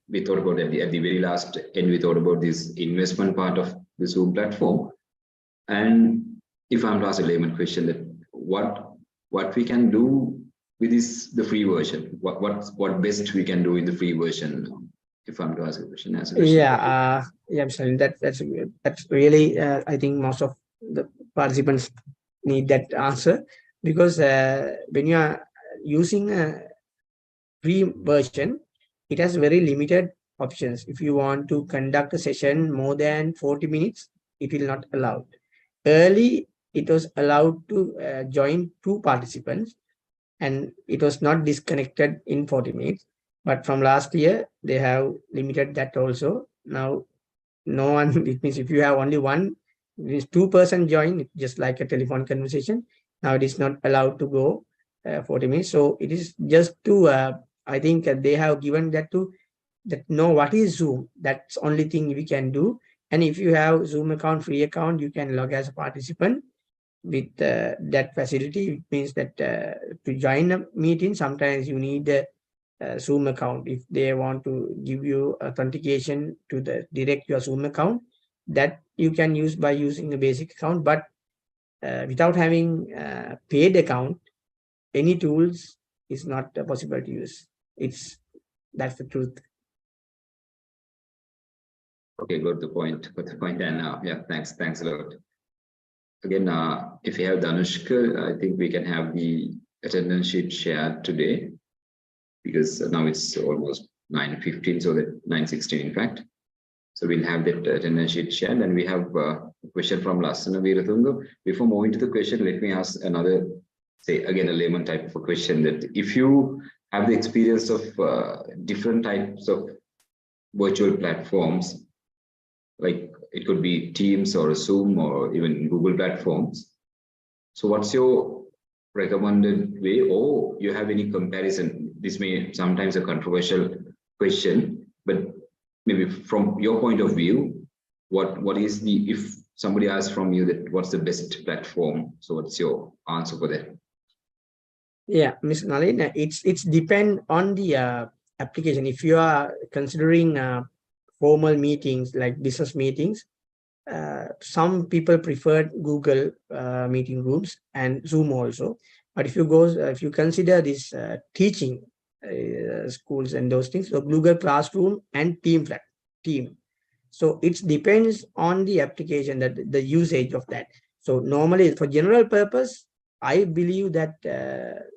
S1: we thought about at the very last end, we thought about this investment part of the Zoom platform. And if I'm to ask a layman question, that what we can do with the free version, what best we can do in the free version, if I'm to ask a question as a question.
S2: Yeah, yeah, Mr. That's really I think most of the participants need that answer, because when you are using a free version, it has very limited options. If you want to conduct a session more than 40 minutes, it will not allow. Early, it was allowed to join 2 participants, and it was not disconnected in 40 minutes. But from last year, they have limited that also. Now, no one, it means if you have only one, this 2-person join, just like a telephone conversation. Now it is not allowed to go 40 minutes. So it is just to, I think they have given that to that know what is Zoom. That's only thing we can do. And if you have Zoom account, free account, you can log as a participant with that facility. It means that to join a meeting, sometimes you need a Zoom account. If they want to give you authentication to the direct your Zoom account, that you can use by using the basic account. But without having paid account, any tools is not possible to use. That's the truth.
S1: Okay, got the point. And yeah, thanks a lot. Again, if you have Danushka, I think we can have the attendance sheet shared today, because now it's almost 9:15, so that 9:16 in fact. So we'll have that attendance sheet shared, and we have a question from Lasana Veeratunga. Before moving to the question, let me ask another, say again, a layman type of a question, that if you have the experience of different types of virtual platforms, like it could be Teams or Zoom or even Google platforms. So what's your recommended way, or you have any comparison? This may sometimes a controversial question, but maybe from your point of view, what is the, if somebody asks from you that what's the best platform, so what's your answer for that?
S2: Yeah, Ms. Nalin, it's depend on the application. If you are considering formal meetings like business meetings, some people prefer Google meeting rooms and Zoom also. But if you consider this teaching schools and those things, so Google Classroom and Team. So it depends on the application, that the usage of that. So normally for general purpose, I believe that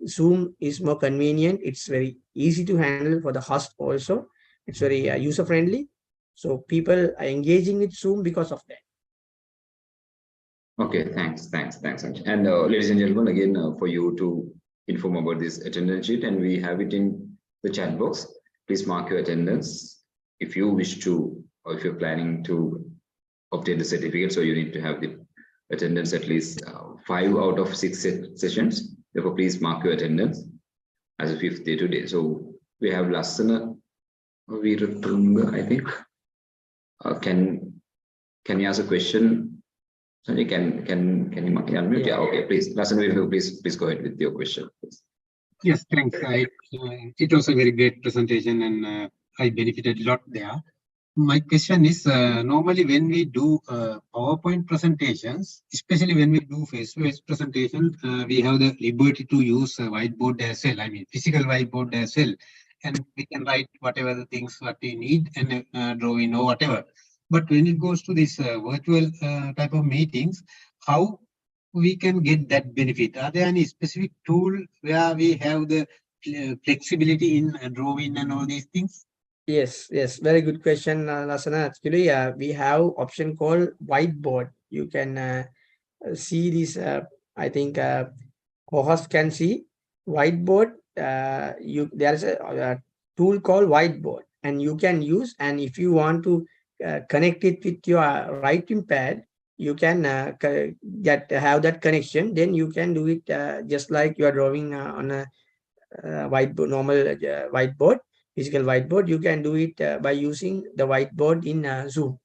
S2: Zoom is more convenient. It's very easy to handle for the host also. It's very user friendly. So people are engaging with Zoom because of that.
S1: Okay, thanks. And ladies and gentlemen, again, for you to inform about this attendance sheet, and we have it in the chat box. Please mark your attendance if you wish to, or if you're planning to obtain the certificate. So you need to have the attendance at least 5 out of 6 sessions. Therefore, please mark your attendance as a 5th day today. So we have Lasana Veeratunga, I think. Can you ask a question? Sanjay, can you unmute? Yeah, okay, please. Lasana, please go ahead with your question, please.
S3: Yes, thanks. It was a very great presentation, and I benefited a lot there. My question is, normally when we do PowerPoint presentations, especially when we do face-to-face presentation, we have the liberty to use a whiteboard as well. I mean, physical whiteboard as well, and we can write whatever the things what we need and drawing or whatever. But when it goes to this virtual type of meetings, how we can get that benefit? Are there any specific tool where we have the flexibility in drawing and all these things?
S2: Yes, very good question, Lasana. Actually, we have option called whiteboard. You can see this. I think co-host can see whiteboard. there is a tool called whiteboard, and you can use, and if you want to connect it with your writing pad, you can have that connection. Then you can do it just like you are drawing on a whiteboard, normal whiteboard, physical whiteboard. You can do it by using the whiteboard in Zoom.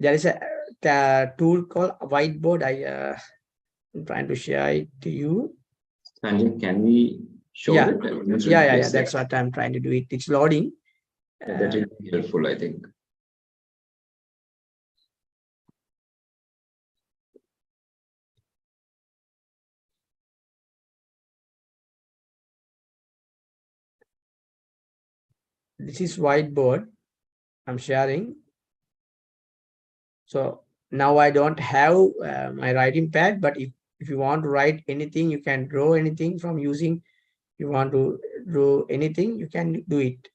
S2: There is a tool called whiteboard. I'm trying to share it to you.
S1: Sanjay, can we show
S2: Yeah.
S1: that?
S2: Yeah. That's what I'm trying to do. It's loading.
S1: That will be helpful, I think.
S2: This is whiteboard I'm sharing. So now I don't have my writing pad, but if you want to write anything, you can draw anything from using, you want to draw anything, you can do it.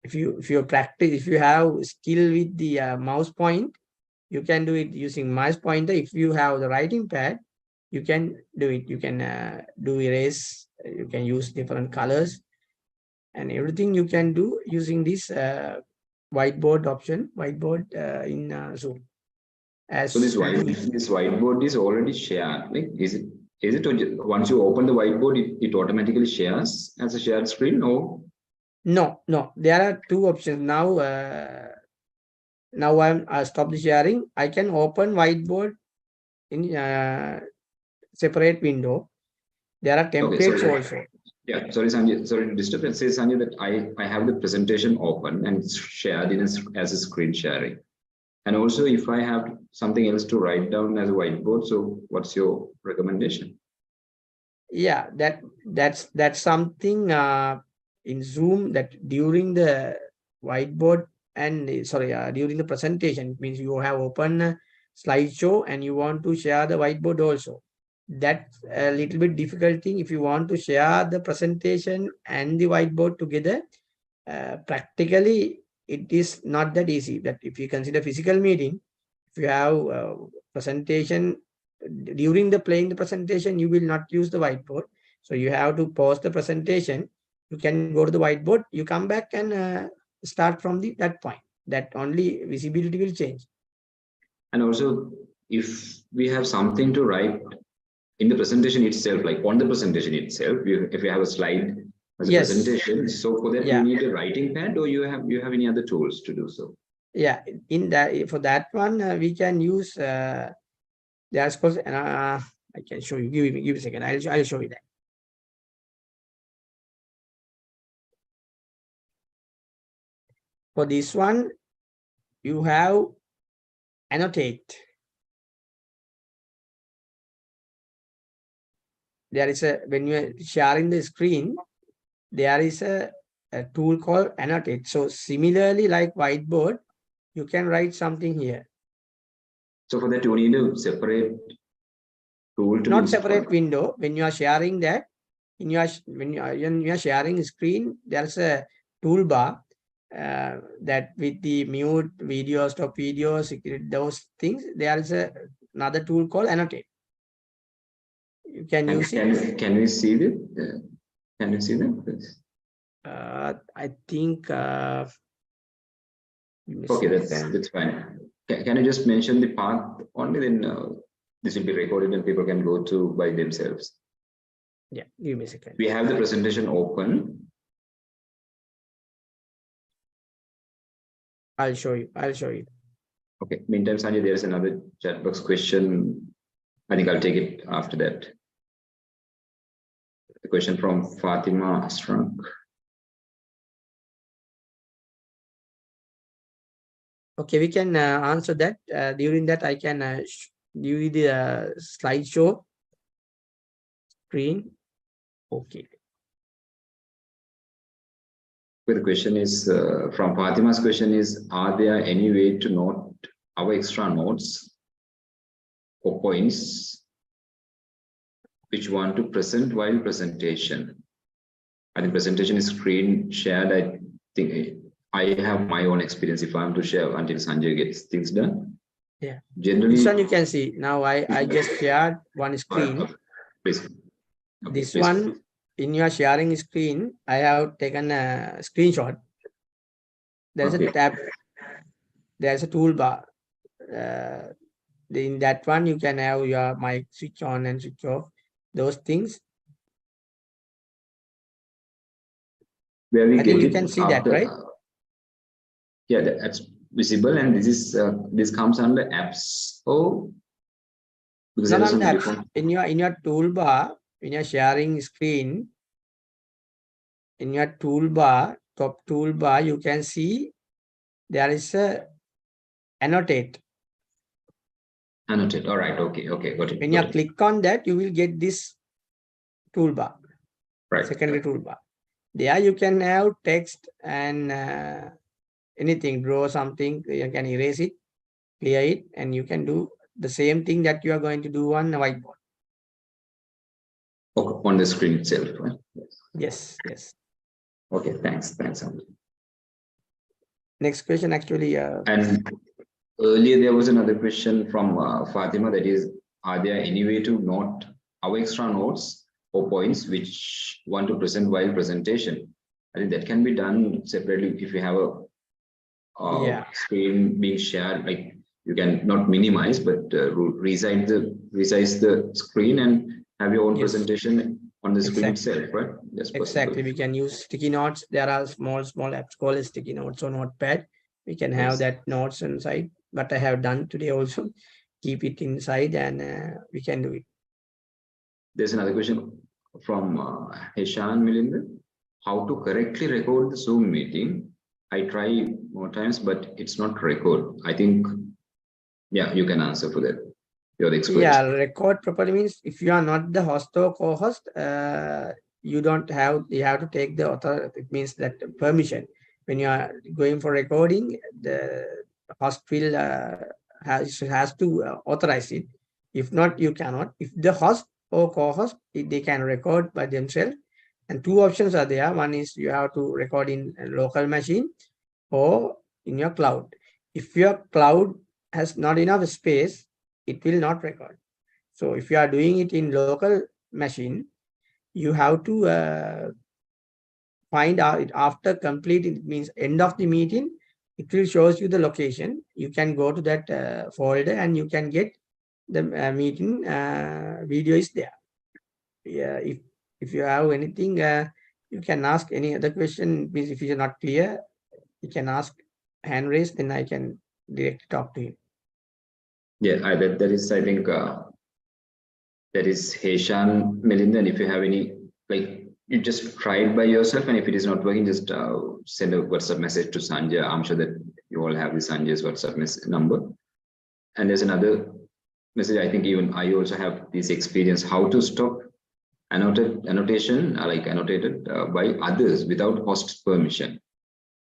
S2: If you practice, if you have skill with the mouse point, you can do it using mouse pointer. If you have the writing pad, you can do it. You can do erase, you can use different colors, and everything you can do using this whiteboard option, whiteboard in Zoom.
S1: So this whiteboard is already shared. Like, is it once you open the whiteboard, it automatically shares as a shared screen? Or
S2: no, there are two options now. Now I stop the sharing. I can open whiteboard in separate window. There are templates also.
S1: Yeah, sorry Sanjay, sorry to disturb. It says Sanjay that I have the presentation open and it's shared as a screen sharing. And also if I have something else to write down as a whiteboard, so what's your recommendation?
S2: Yeah, that's something in Zoom, that during the whiteboard and during the presentation, it means you have open a slideshow and you want to share the whiteboard also. That's a little bit difficult thing. If you want to share the presentation and the whiteboard together, practically it is not that easy. That if you consider physical meeting, if you have presentation, during the playing the presentation, you will not use the whiteboard. So you have to pause the presentation. You can go to the whiteboard, you come back and start from that point. That only visibility will change.
S1: And also, if we have something to write in the presentation itself, like on the presentation itself, if you have a slide as a presentation, so for that you need a writing pad, or you have any other tools to do so?
S2: Yeah, in that, for that one we can use there's course, I can show you. Give me a second. I'll show you that. For this one, you have annotate. There is when you are sharing the screen, there is a tool called annotate. So similarly, like whiteboard, you can write something here.
S1: So for that, you need a separate tool to
S2: not separate window. When you are sharing that, when you are sharing screen, there's a toolbar that with the mute video, stop video, security, those things. There is another tool called annotate. You can use it.
S1: Can we see it? Can you see that, please?
S2: I think.
S1: Okay, that's fine. Can you just mention the path only? Then this will be recorded and people can go to by themselves.
S2: Yeah, give me a second.
S1: We have the presentation open.
S2: I'll show you.
S1: Okay. Meantime, Sanjay, there's another chat box question. I think I'll take it after that. The question from Fatima Asrank.
S2: Okay, we can answer that. During that, I can give you the slideshow screen. Okay.
S1: The question is from Fatima's question is, are there any way to note our extra notes or points which want to present while presentation? I think presentation is screen shared. I think I have my own experience if I'm to share until Sanjay gets things done.
S2: Yeah.
S1: Generally,
S2: this one you can see. Now I just shared one screen.
S1: Please. Okay,
S2: This
S1: please.
S2: one in your sharing screen, I have taken a screenshot. There's
S1: Okay.
S2: a tab, there's a toolbar. In that one, you can have your mic switch on and switch off, those things.
S1: Where we
S2: I
S1: get
S2: think you
S1: it
S2: can see that,
S1: after,
S2: right?
S1: yeah, that's visible, and this is this comes under apps. Oh, because there
S2: Not
S1: are
S2: on
S1: some
S2: that.
S1: different.
S2: In your toolbar, in your sharing screen, in your toolbar, top toolbar, you can see there is a annotate.
S1: Annotate. All right. Okay. Okay. Got it.
S2: When
S1: Got
S2: you
S1: it.
S2: click on that, you will get this toolbar,
S1: Right.
S2: secondary toolbar. There you can have text and anything, draw something, you can erase it, clear it, and you can do the same thing that you are going to do on a whiteboard.
S1: Okay. On the screen itself. Right?
S2: Yes, yes.
S1: Okay. Thanks. Thanks. Amit.
S2: Next question actually.
S1: And earlier there was another question from Fatima, that is, are there any way to note our extra notes or points which want to present while presentation? I think that can be done separately if you have a
S2: Yeah.
S1: screen being shared. Like, you can not minimize, but resize the screen and have your own
S2: Yes.
S1: presentation on the screen
S2: Exactly.
S1: itself, right? That's possible.
S2: Exactly. We can use sticky notes. There are small apps called sticky notes or notepad. We can have
S1: Yes.
S2: that notes inside. But I have done today also. Keep it inside and we can do it.
S1: There's another question from Heshan Milinder. How to correctly record the Zoom meeting? I try more times, but it's not record. I think, yeah, you can answer for that. You're the expert.
S2: Yeah, record properly means if you are not the host or co-host, you have to take the author. It means that permission. When you are going for recording, the host will has to authorize it. If not, you cannot. If the host or co-host, they can record by themselves. And two options are there. One is you have to record in a local machine or in your cloud. If your cloud has not enough space, it will not record. So if you are doing it in local machine, you have to find out after completing, it means end of the meeting, it will shows you the location. You can go to that folder and you can get the meeting video is there. Yeah, if you have anything, you can ask any other question. Means if you are not clear, you can ask hand raised, then I can directly talk to him.
S1: Yeah, that is, I think, that is Heshan Melinda. And if you have any, like, you just try it by yourself, and if it is not working, just send a WhatsApp message to Sanjay. I'm sure that you all have the Sanjay's WhatsApp number. And there's another message. I think even I also have this experience, how to stop annotation, like annotated by others without host permission.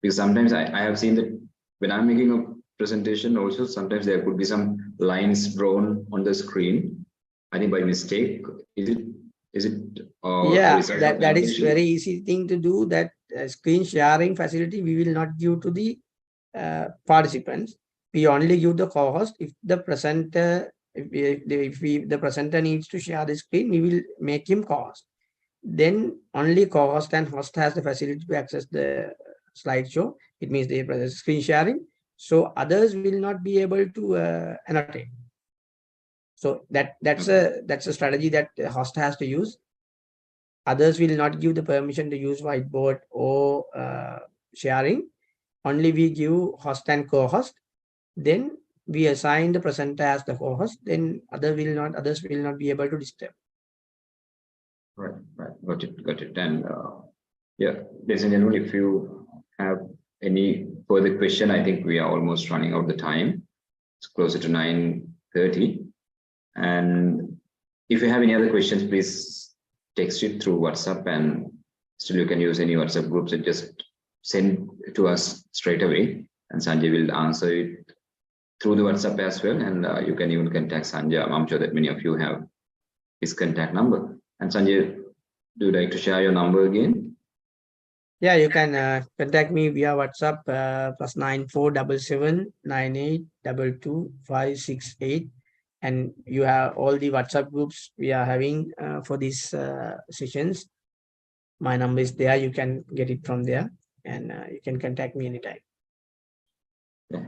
S1: Because sometimes I have seen that when I'm making a presentation also, sometimes there could be some lines drawn on the screen. I think by mistake. Is it
S2: Yeah, that is very easy thing to do. That screen sharing facility we will not give to the participants. We only give the co-host. If the presenter, the presenter needs to share the screen, we will make him co-host. Then only co-host and host has the facility to access the slideshow. It means the screen sharing. So others will not be able to annotate. So that's a strategy that the host has to use. Others will not give the permission to use whiteboard or sharing. Only we give host and co-host. Then we assign the presenter as the co-host. Then others will not be able to disturb.
S1: Right. Got it. And yeah, ladies and gentlemen, if you have any further question, I think we are almost running out of the time. It's closer to 9:30. And if you have any other questions, please text it through WhatsApp, and still you can use any WhatsApp groups and just send to us straight away. And Sanjay will answer it through the WhatsApp as well. And you can even contact Sanjay. I'm sure that many of you have his contact number. And Sanjay, do you like to share your number again?
S2: Yeah, you can contact me via WhatsApp +947798222568. and you have all the WhatsApp groups we are having for these sessions. My number is there. You can get it from there, and you can contact me anytime.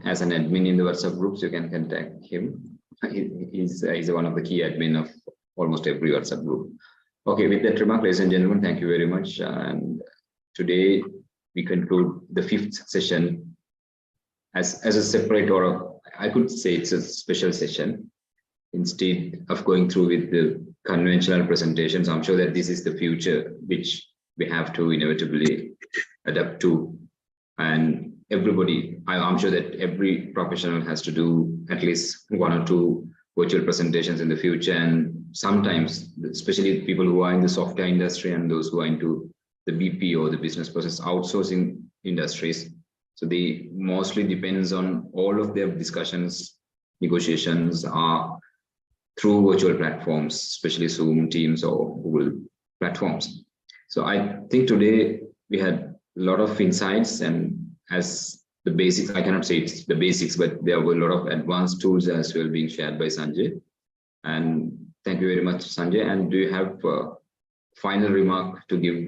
S1: As an admin in the WhatsApp groups, you can contact him. He's one of the key admin of almost every WhatsApp group. Okay, with that remark, ladies and gentlemen, thank you very much. And today we conclude the 5th session as a separate, or I could say it's a special session. Instead of going through with the conventional presentations, I'm sure that this is the future which we have to inevitably adapt to. And everybody, I'm sure that every professional has to do at least 1 or 2 virtual presentations in the future. And sometimes, especially people who are in the software industry and those who are into the BPO, the business process outsourcing industries, so they mostly depends on all of their discussions, negotiations are through virtual platforms, especially Zoom, Teams, or Google platforms. So I think today we had a lot of insights, and as the basics, I cannot say it's the basics, but there were a lot of advanced tools as well being shared by Sanjay. And thank you very much, Sanjay. And do you have a final remark to give,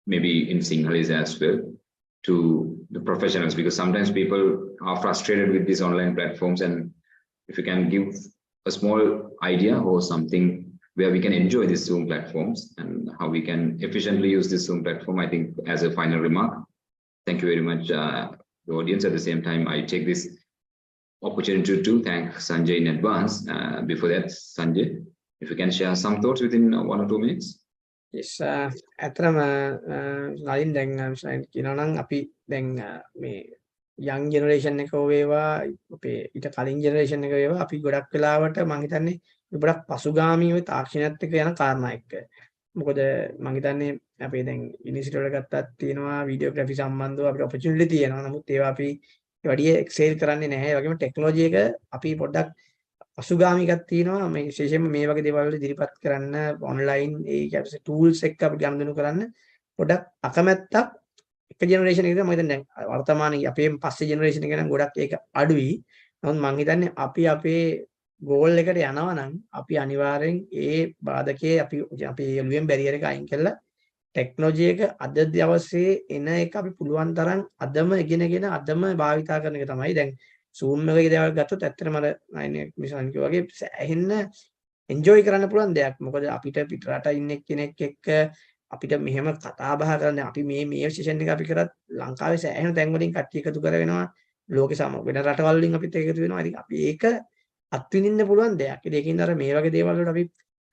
S1: maybe in Sinhalese as well, to the professionals? Because sometimes people are frustrated with these online platforms, and if you can give a small idea or something where we can enjoy these Zoom platforms and how we can efficiently use this Zoom platform, I think as a final remark. Thank you very much, the audience. At the same time, I take this opportunity to thank Sanjay in advance. Before that, Sanjay, if you can share some thoughts within 1 or 2 minutes.
S2: Yes, ඇත්තටම නලින් දැන් කියනවා නම් අපි දැන් මේ young generation එක වේවා අපේ ඊට කලින් generation එක වේවා අපි ගොඩක් වෙලාවට මම හිතන්නේ ගොඩක් පසුගාමීව තාක්ෂණයත් එක්ක යන කාරණා එක්ක. මොකද මම හිතන්නේ අපේ දැන් යුනිවර්සිටි වල ගත්තත් තියෙනවා වීඩියෝග්‍රැෆි සම්බන්ධව අපිට opportunity තියෙනවා. නමුත් ඒවා අපි වැඩි එක්සෙල් කරන්නේ නැහැ. ඒ වගේම ටෙක්නොලොජි එක අපි පොඩ්ඩක් අසුගාමිකක් තියෙනවා. මේ විශේෂයෙන්ම මේ වගේ දේවල් වල ඉදිරිපත් කරන්න ඔන්ලයින් ඒ කියන්නේ ටූල්ස් එක්ක අපිට ගනුදෙනු කරන්න පොඩ්ඩක් අකමැත්තක් එක ජෙනරේෂන් එකකට මම හිතන්නේ වර්තමානයේ අපේ පස්සේ ජෙනරේෂන් එක නම් ගොඩක් ඒක අඩුයි. නමුත් මම හිතන්නේ අපි අපේ ගෝල් එකට යනවා නම් අපි අනිවාර්යෙන් ඒ බාධකයේ අපි එළුවෙන් බැරියර් එක අයින් කරලා ටෙක්නොලොජි එක අද දවසේ එන එක අපි පුළුවන් තරම් අදම ඉගෙනගෙන අදම භාවිතා කරන එක තමයි. දැන් Zoom එකේ දේවල් ගත්තොත් ඇත්තටම අර මිසන් කිව්වා වගේ ඇහෙන්න එන්ජොයි කරන්න පුළුවන් දෙයක්. මොකද අපිට පිටරට ඉන්න කෙනෙක් එක්ක අපිට මෙහෙම කතා බහ කරන්න අපි මේ සෙෂන් එක අපි කරත් ලංකාවේ සෑහෙන තැන් වලින් කට්ටිය එකතු කරගෙනවා. ලෝකේ සම වෙන රටවල් වලින් අපිත් එකතු වෙනවා. ඉතින් අපි ඒක අත්විඳින්න පුළුවන් දෙයක්. ඉතින් ඒකින්ද අර මේ වගේ දේවල් වලට අපි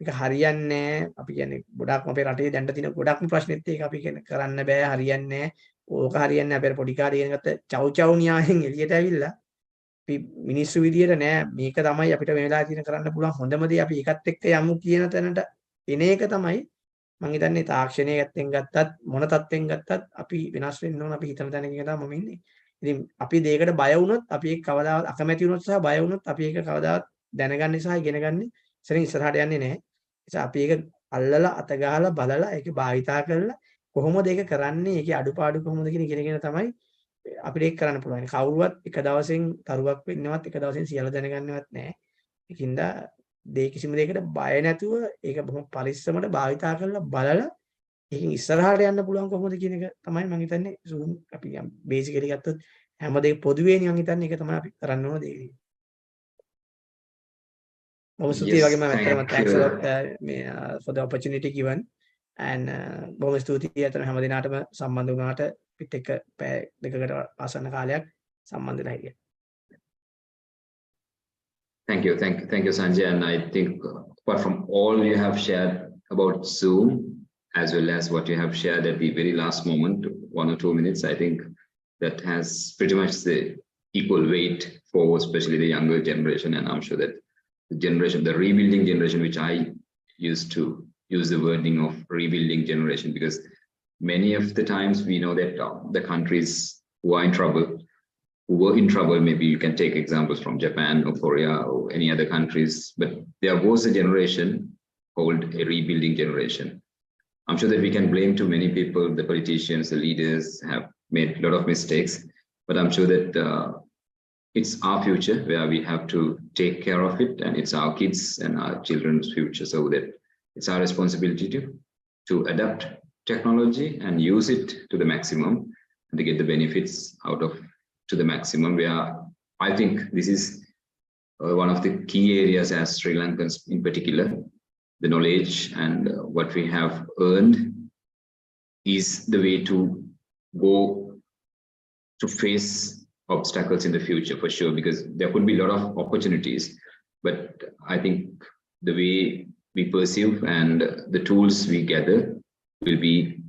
S2: ඒක හරියන්නේ නැහැ. අපි කියන්නේ ගොඩක්ම අපේ රටේ දැන් තියෙන ගොඩක්ම ප්‍රශ්නෙත් ඒක අපි කරන්න බෑ, හරියන්නේ නැහැ. ඕක හරියන්නේ නැහැ. අපේ පොඩි කාලේ ඉගෙන ගත්ත චව් න්‍යායෙන් එළියට ඇවිල්ලා අපි මිනිස්සු විදියට නෑ මේක තමයි අපිට මේ වෙලාවේ තියෙන කරන්න පුළුවන් හොඳම දේ අපි ඒකත් එක්ක යමු කියන තැනට එන එක තමයි මම හිතන්නේ තාක්ෂණයේ පැත්තෙන් ගත්තත් මොන තත්ත්වෙන් ගත්තත් අපි වෙනස් වෙන්න ඕන අපි හිතන තැනකින් තමයි මම ඉන්නේ. ඉතින් අපි දෙයකට බය වුණොත් අපි ඒක කවදාවත් අකමැති වුණොත් සහ බය වුණොත් අපි ඒක කවදාවත් දැනගන්න සහ ඉගෙන ගන්න ඉතින් ඉස්සරහට යන්නේ නැහැ. නිසා අපි ඒක අල්ලලා අත ගහලා බලලා ඒක භාවිතා කරලා කොහොමද ඒක කරන්නේ ඒකේ අඩුපාඩු කොහොමද කියන ඉගෙනගෙන තමයි අපිට ඒක කරන්න පුළුවන්. කවුරුවත් එක දවසෙන් තරුවක් වෙන්නවත් එක දවසෙන් සියල්ල දැනගන්නවත් නැහැ. ඒකින්ද කිසිම දෙයකට බය නැතුව ඒක බොහොම පරිස්සමට භාවිතා කරලා බලලා ඒකෙන් ඉස්සරහට යන්න පුළුවන් කොහොමද කියන එක තමයි මම හිතන්නේ Zoom අපි බේසිකලි ගත්තොත් හැම දෙයක් පොදුවේනේ මම හිතන්නේ ඒක තමයි අපි කරන්න ඕන දේ. බොහොම ස්තුතියි වගේම මම thanks a lot for the opportunity given and බොහොම ස්තුතියි අතන හැම දිනාටම සම්බන්ධ වුණාට පිට එක පැය දෙකකට ආසන්න කාලයක් සම්බන්ධ වෙලා හිටියා.
S1: Thank you, Sanjay. And I think apart from all you have shared about Zoom, as well as what you have shared at the very last moment, 1 or 2 minutes, I think that has pretty much the equal weight for especially the younger generation. And I'm sure that the rebuilding generation, which I used to use the wording of rebuilding generation, because many of the times we know that the countries who are in trouble, who were in trouble, maybe you can take examples from Japan or Korea or any other countries, but there was a generation called a rebuilding generation. I'm sure that we can blame too many people, the politicians, the leaders have made a lot of mistakes, but I'm sure that it's our future where we have to take care of it, and it's our kids and our children's future. So that it's our responsibility to adapt technology and use it to the maximum and to get the benefits out of to the maximum. Where I think this is one of the key areas as Sri Lankans in particular, the knowledge and what we have earned is the way to go to face obstacles in the future for sure, because there could be a lot of opportunities, but I think the way we perceive and the tools we gather will be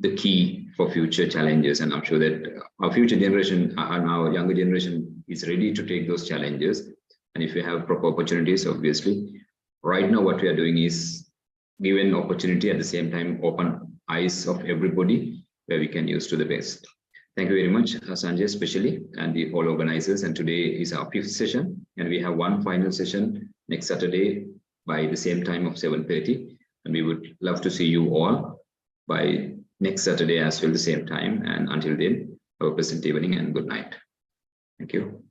S1: the key for future challenges. And I'm sure that our future generation and our younger generation is ready to take those challenges. And if we have proper opportunities, obviously, right now what we are doing is give an opportunity, at the same time open eyes of everybody where we can use to the best. Thank you very much, Sanjay, especially, and the whole organizers. And today is our 5th session, and we have one final session next Saturday by the same time of 7:30. And we would love to see you all by next Saturday as well, the same time. And until then, have a pleasant evening and good night. Thank you.